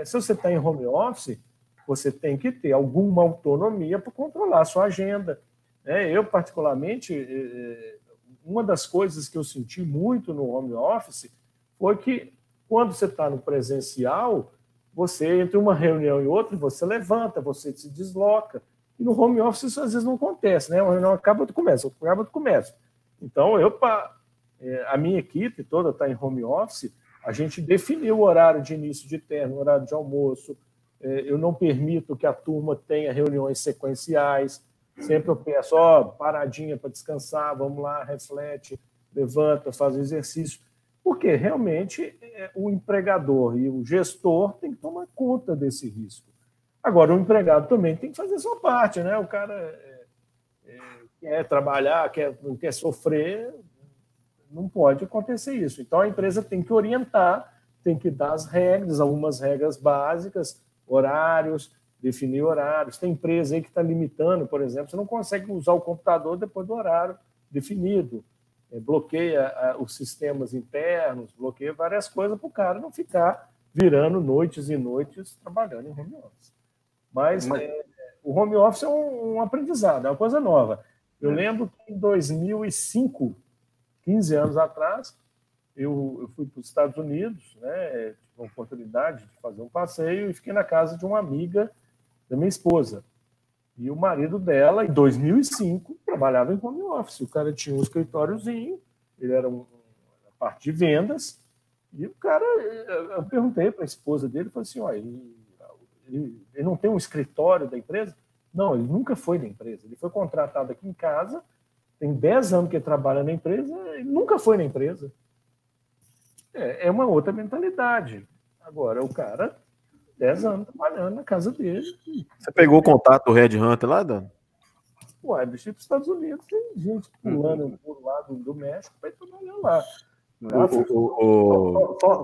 se você está em home office, você tem que ter alguma autonomia para controlar a sua agenda. Eu, particularmente, uma das coisas que eu senti muito no home office foi que, quando você está no presencial, você, entre uma reunião e outra, você levanta, você se desloca. E no home office isso às vezes não acontece, né? Uma reunião acaba, tu começa, Então, a minha equipe toda está em home office. A gente definiu o horário de início de terno, o horário de almoço. Eu não permito que a turma tenha reuniões sequenciais. Sempre eu peço, paradinha para descansar, vamos lá, reflete, levanta, faz exercício. Porque realmente o empregador e o gestor têm que tomar conta desse risco. Agora, o empregado também tem que fazer a sua parte, né? O cara quer trabalhar, não quer sofrer, não pode acontecer isso. Então, a empresa tem que orientar, tem que dar as regras, algumas regras básicas, horários, definir horários. Tem empresa aí que está limitando, por exemplo, você não consegue usar o computador depois do horário definido. Bloqueia os sistemas internos, bloqueia várias coisas para o cara não ficar virando noites e noites trabalhando em home office. Mas o home office é um aprendizado, é uma coisa nova. Eu lembro que em 2005, 15 anos atrás, eu fui para os Estados Unidos, né, tive a oportunidade de fazer um passeio e fiquei na casa de uma amiga da minha esposa. E o marido dela, em 2005, trabalhava em home office. O cara tinha um escritóriozinho, ele era uma parte de vendas, e o cara, eu perguntei para a esposa dele, falei assim, ele não tem um escritório da empresa? Não, ele nunca foi da empresa. Ele foi contratado aqui em casa, tem 10 anos que ele trabalha na empresa, ele nunca foi na empresa. É uma outra mentalidade. Agora, o cara, 10 anos trabalhando na casa dele. Você pegou o contato do Red Hunter lá, Dan? Bicho, para os Estados Unidos tem gente pulando por lá do México para ir trabalhar lá.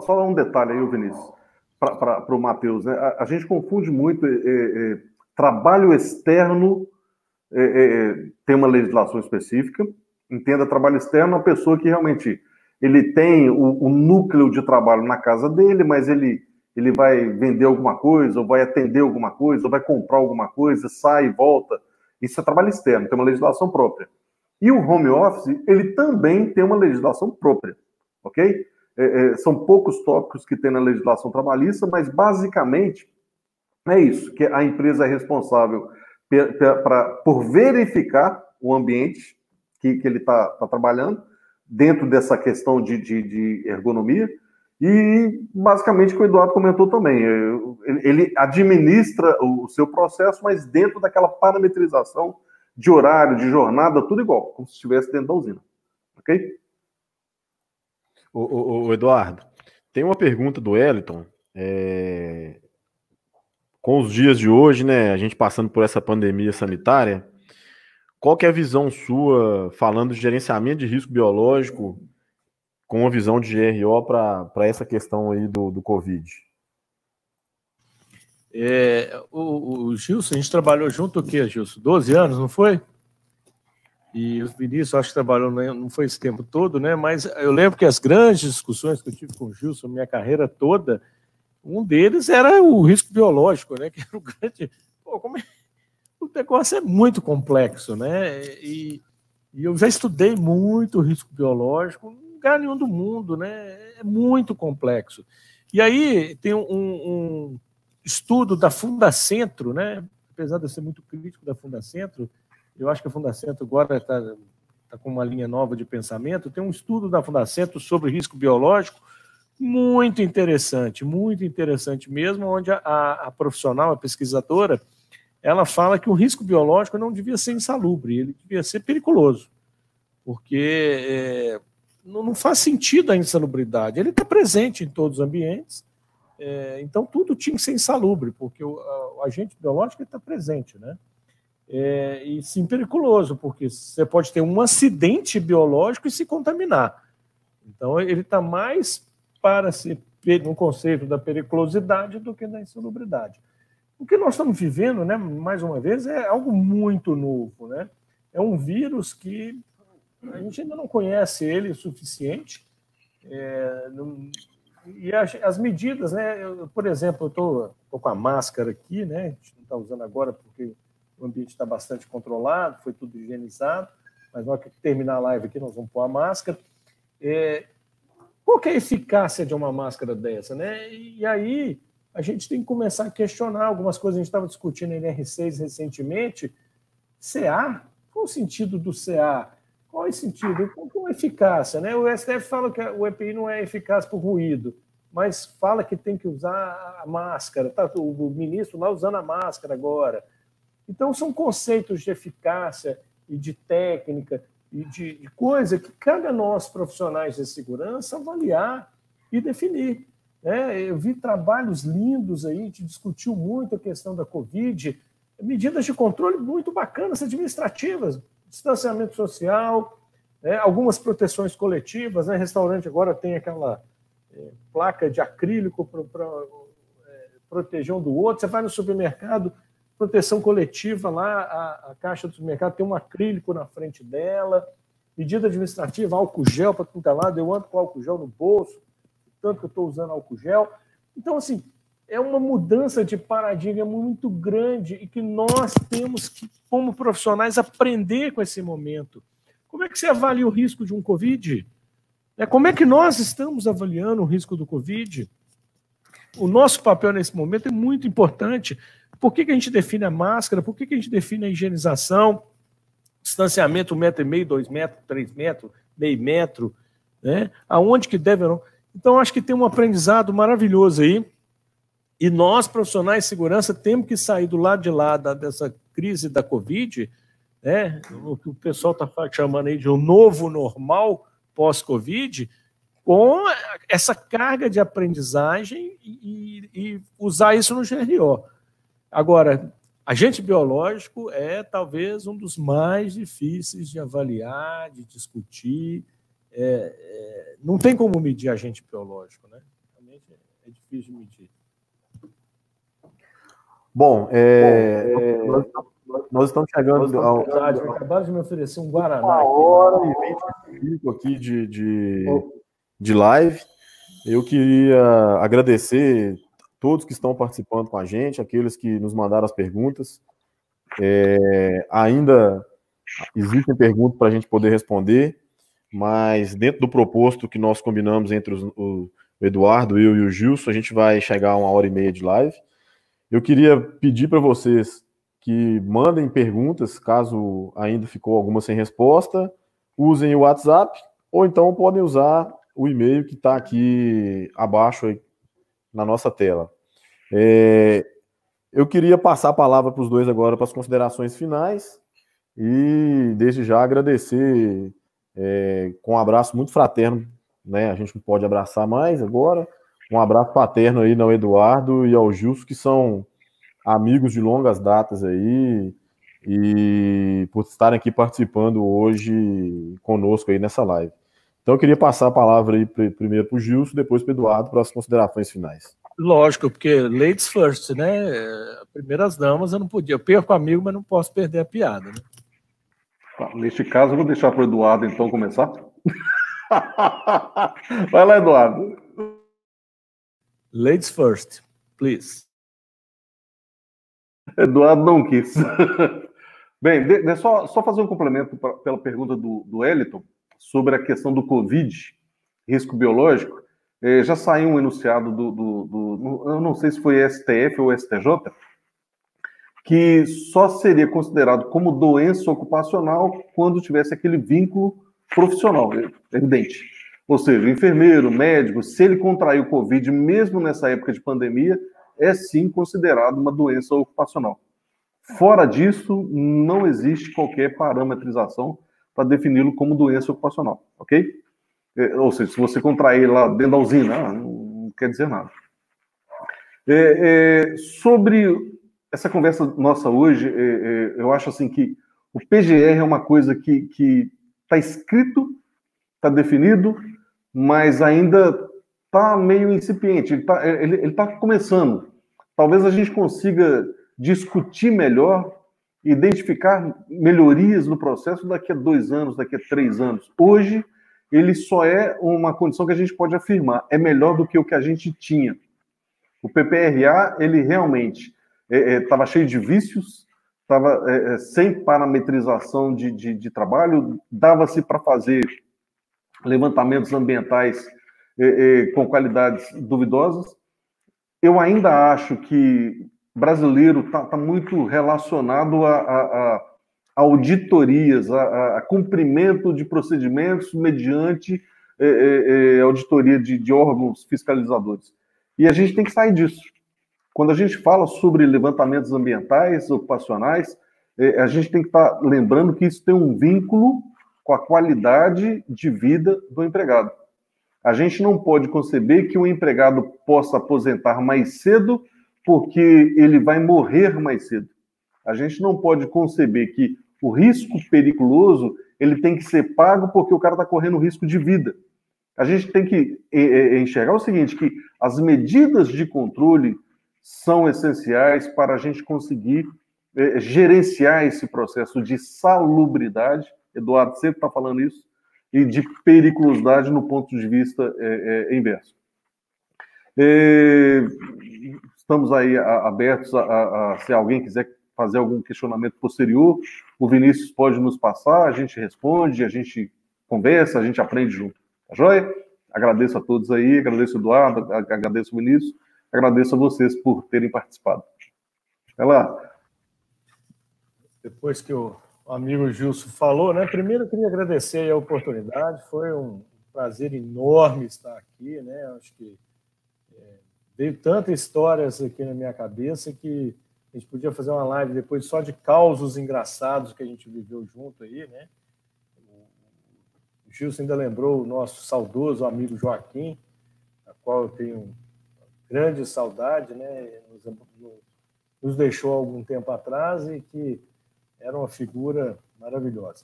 Só um detalhe aí, Vinícius, para o Matheus, né? A gente confunde muito trabalho externo, tem uma legislação específica, entenda trabalho externo, a pessoa que realmente ele tem o núcleo de trabalho na casa dele, mas ele vai vender alguma coisa, ou vai atender alguma coisa, ou vai comprar alguma coisa, sai e volta. Isso é trabalho externo, tem uma legislação própria. E o home office, ele também tem uma legislação própria, ok? São poucos tópicos que tem na legislação trabalhista, mas basicamente é isso, que a empresa é responsável por verificar o ambiente que ele está trabalhando, dentro dessa questão de ergonomia, e basicamente o que o Eduardo comentou também, ele administra o seu processo, mas dentro daquela parametrização de horário, de jornada, tudo igual, como se estivesse dentro da usina. Ok? O Eduardo, tem uma pergunta do Wellington. Com os dias de hoje, né, a gente passando por essa pandemia sanitária, qual que é a visão sua, falando de gerenciamento de risco biológico, com uma visão de GRO para essa questão aí do Covid? O Gilson, a gente trabalhou junto o quê, Gilson? 12 anos, não foi? E o Vinícius, acho que trabalhou, não foi esse tempo todo, né? Mas eu lembro que as grandes discussões que eu tive com o Gilson, minha carreira toda, um deles era o risco biológico, né? Que era o grande... Pô, o negócio é muito complexo, né? E eu já estudei muito risco biológico, em lugar nenhum do mundo, né? É muito complexo. E aí tem um estudo da Fundacentro, né? Apesar de eu ser muito crítico da Fundacentro, eu acho que a Fundacentro agora está com uma linha nova de pensamento. Tem um estudo da Fundacentro sobre risco biológico muito interessante mesmo, onde a profissional, a pesquisadora, ela fala que o risco biológico não devia ser insalubre, ele devia ser periculoso, porque não faz sentido a insalubridade. Ele está presente em todos os ambientes, então tudo tinha que ser insalubre, porque o agente biológico está presente, né? E sim periculoso, porque você pode ter um acidente biológico e se contaminar. Então ele está mais para ser no conceito da periculosidade do que da insalubridade. O que nós estamos vivendo, né, mais uma vez, é algo muito novo, né? É um vírus que a gente ainda não conhece ele o suficiente, e as medidas, né? Por exemplo, eu estou com a máscara aqui, né? A gente não está usando agora porque o ambiente está bastante controlado, foi tudo higienizado, mas na hora que terminar a live aqui nós vamos pôr a máscara. Qual que é a eficácia de uma máscara dessa, né? E aí a gente tem que começar a questionar algumas coisas. A gente estava discutindo em NR6 recentemente. CA? Qual o sentido do CA? Qual é o sentido? Qual é a eficácia, né? O STF fala que o EPI não é eficaz por ruído, mas fala que tem que usar a máscara. Tá, o ministro lá usando a máscara agora. Então, são conceitos de eficácia e de técnica e de coisa que cabe a nós, profissionais de segurança, avaliar e definir. Eu vi trabalhos lindos aí, a gente discutiu muito a questão da Covid, medidas de controle muito bacanas, administrativas, distanciamento social, algumas proteções coletivas, né? Restaurante agora tem aquela placa de acrílico para proteger um do outro, você vai no supermercado, proteção coletiva lá, a caixa do supermercado tem um acrílico na frente dela, medida administrativa, álcool gel para tudo lado, eu ando com álcool gel no bolso, tanto que eu estou usando álcool gel. Então, assim, é uma mudança de paradigma muito grande e que nós temos que, como profissionais, aprender com esse momento. Como é que você avalia o risco de um Covid? Como é que nós estamos avaliando o risco do Covid? O nosso papel nesse momento é muito importante. Por que a gente define a máscara? Por que a gente define a higienização? Distanciamento 1,5 metro, 2 metros, 3 metros, meio metro, né? Aonde que deve ou não? Então, acho que tem um aprendizado maravilhoso aí. E nós, profissionais de segurança, temos que sair do lado de lá dessa crise da Covid, né? O que o pessoal está chamando aí de um novo normal pós-Covid, com essa carga de aprendizagem e usar isso no GRO. Agora, agente biológico é talvez um dos mais difíceis de avaliar, de discutir. Não tem como medir agente biológico, né? Realmente é difícil de medir. Bom, nós estamos chegando ao... Acabaram de me oferecer um Guaraná. 1h25 aqui de live. Eu queria agradecer todos que estão participando com a gente, aqueles que nos mandaram as perguntas. Ainda existem perguntas para a gente poder responder, mas dentro do proposto que nós combinamos entre o Eduardo, eu e o Gilson, a gente vai chegar a 1h30 de live. Eu queria pedir para vocês que mandem perguntas, caso ainda ficou alguma sem resposta, usem o WhatsApp, ou então podem usar o e-mail que está aqui abaixo aí na nossa tela. Eu queria passar a palavra para os dois agora para as considerações finais e desde já agradecer com um abraço muito fraterno, né? A gente não pode abraçar mais agora. Um abraço paterno aí ao Eduardo e ao Gilson, que são amigos de longas datas aí, e por estarem aqui participando hoje conosco aí nessa live. Então eu queria passar a palavra aí primeiro para o Gilson, depois para o Eduardo, para as considerações finais. Lógico, porque ladies first, né? Primeiras damas eu não podia. Eu perco amigo, mas não posso perder a piada, né? Tá, neste caso, eu vou deixar para o Eduardo, então, começar. Vai lá, Eduardo. Ladies first, please. Eduardo não quis. Bem, só fazer um complemento pela pergunta do Eliton sobre a questão do Covid, risco biológico. Já saiu um enunciado eu não sei se foi STF ou STJ, que só seria considerado como doença ocupacional quando tivesse aquele vínculo profissional, evidente. Ou seja, enfermeiro, médico, se ele contraiu Covid, mesmo nessa época de pandemia, é sim considerado uma doença ocupacional. Fora disso, não existe qualquer parametrização para defini-lo como doença ocupacional, ok? Ou seja, se você contrair lá dentro da usina, não quer dizer nada. Sobre essa conversa nossa hoje, eu acho assim que o PGR é uma coisa que está escrito, está definido, mas ainda está meio incipiente, ele está começando. Talvez a gente consiga discutir melhor, identificar melhorias no processo daqui a 2 anos, daqui a 3 anos. Hoje, ele só é uma condição que a gente pode afirmar, é melhor do que o que a gente tinha. O PPRA, ele realmente estava cheio de vícios, estava sem parametrização de trabalho, dava-se para fazer levantamentos ambientais com qualidades duvidosas. Eu ainda acho que brasileiro está muito relacionado a auditorias, a cumprimento de procedimentos mediante auditoria de órgãos fiscalizadores. E a gente tem que sair disso. Quando a gente fala sobre levantamentos ambientais, ocupacionais, a gente tem que estar lembrando que isso tem um vínculo com a qualidade de vida do empregado. A gente não pode conceber que o empregado possa aposentar mais cedo porque ele vai morrer mais cedo. A gente não pode conceber que o risco periculoso ele tem que ser pago porque o cara está correndo risco de vida. A gente tem que enxergar o seguinte, que as medidas de controle são essenciais para a gente conseguir gerenciar esse processo de salubridade, Eduardo sempre está falando isso, e de periculosidade no ponto de vista inverso. Estamos aí abertos se alguém quiser fazer algum questionamento posterior, o Vinícius pode nos passar, a gente responde, a gente conversa, a gente aprende junto. Tá joia? Agradeço a todos aí, agradeço o Eduardo, agradeço o Vinícius, agradeço a vocês por terem participado. Vai lá. Depois que o amigo Gilson falou, né? Primeiro eu queria agradecer a oportunidade, foi um prazer enorme estar aqui, né? Acho que veio tantas histórias aqui na minha cabeça que a gente podia fazer uma live depois só de causos engraçados que a gente viveu junto aí, né? O Gilson ainda lembrou o nosso saudoso amigo Joaquim, a qual eu tenho grande saudade, né? Nos deixou há algum tempo atrás e que era uma figura maravilhosa.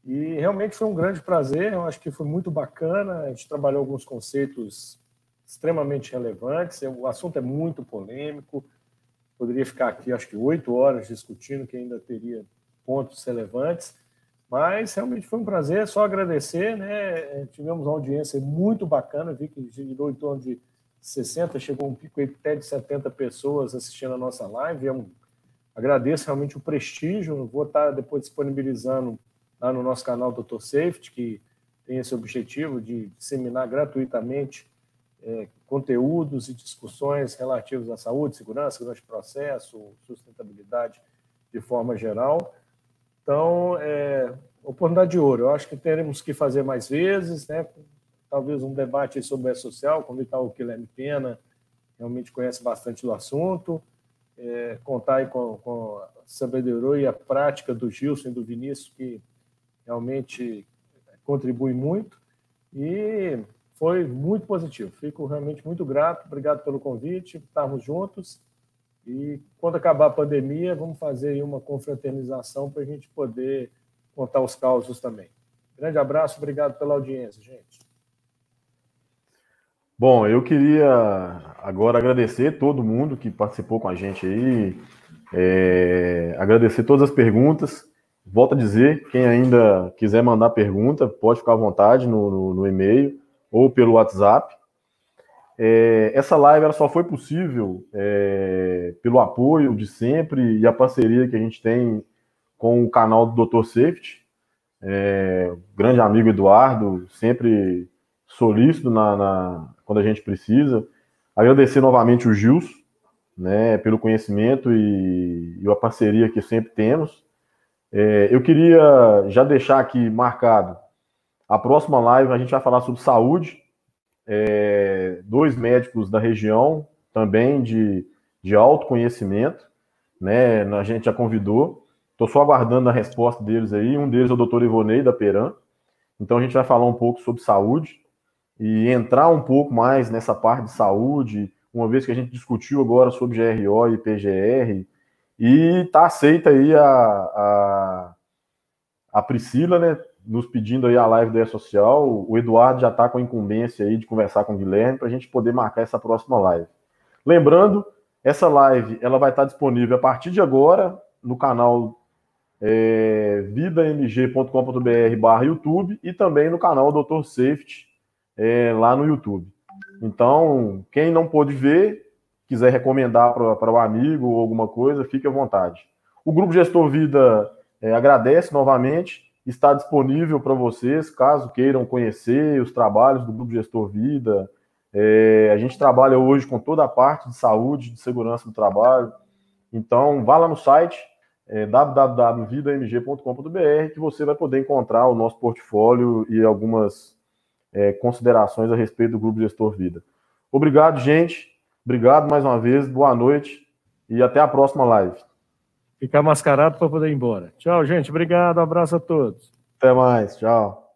E realmente foi um grande prazer, eu acho que foi muito bacana, a gente trabalhou alguns conceitos extremamente relevantes, o assunto é muito polêmico, poderia ficar aqui, acho que 8 horas discutindo, que ainda teria pontos relevantes, mas realmente foi um prazer, só agradecer, né? Tivemos uma audiência muito bacana, vi que girou em torno de 60, chegou um pico até de 70 pessoas assistindo a nossa live, agradeço realmente o prestígio, vou estar depois disponibilizando lá no nosso canal Dr. Safety, que tem esse objetivo de disseminar gratuitamente conteúdos e discussões relativos à saúde, segurança de processo, sustentabilidade de forma geral. Então, oportunidade de ouro. Eu acho que teremos que fazer mais vezes, né? Talvez um debate sobre a social, convidar o Guilherme Pena, realmente conhece bastante do assunto, contar aí com a sabedoria e a prática do Gilson e do Vinícius, que realmente contribui muito, e foi muito positivo. Fico realmente muito grato, obrigado pelo convite, estarmos juntos, e quando acabar a pandemia, vamos fazer aí uma confraternização para a gente poder contar os causos também. Grande abraço, obrigado pela audiência, gente. Bom, eu queria agora agradecer todo mundo que participou com a gente aí, agradecer todas as perguntas. Volto a dizer, quem ainda quiser mandar pergunta, pode ficar à vontade no e-mail ou pelo WhatsApp. Essa live ela só foi possível pelo apoio de sempre e a parceria que a gente tem com o canal do Dr. Safety. O grande amigo Eduardo, sempre solícito quando a gente precisa. Agradecer novamente o Gilson, né, pelo conhecimento e a parceria que sempre temos. Eu queria já deixar aqui marcado a próxima live, a gente vai falar sobre saúde. 2 médicos da região, também de alto conhecimento, né, a gente já convidou. Estou só aguardando a resposta deles aí. Um deles é o Dr. Ivonei, da Peran. Então a gente vai falar um pouco sobre saúde e entrar um pouco mais nessa parte de saúde, uma vez que a gente discutiu agora sobre GRO e PGR, e está aceita aí a Priscila, né, nos pedindo aí a live da E-Social. O Eduardo já está com a incumbência aí de conversar com o Guilherme para a gente poder marcar essa próxima live. Lembrando, essa live ela vai estar disponível a partir de agora no canal vidamg.com.br/YouTube e também no canal Dr. Safety lá no YouTube. Então, quem não pôde ver, quiser recomendar para o amigo ou alguma coisa, fique à vontade. O Grupo Gestor Vida agradece novamente, está disponível para vocês, caso queiram conhecer os trabalhos do Grupo Gestor Vida. A gente trabalha hoje com toda a parte de saúde, de segurança do trabalho. Então, vá lá no site www.vidamg.com.br que você vai poder encontrar o nosso portfólio e algumas considerações a respeito do Grupo Gestor Vida. Obrigado, gente. Obrigado mais uma vez. Boa noite e até a próxima live. Ficar mascarado para poder ir embora. Tchau, gente. Obrigado. Um abraço a todos. Até mais. Tchau.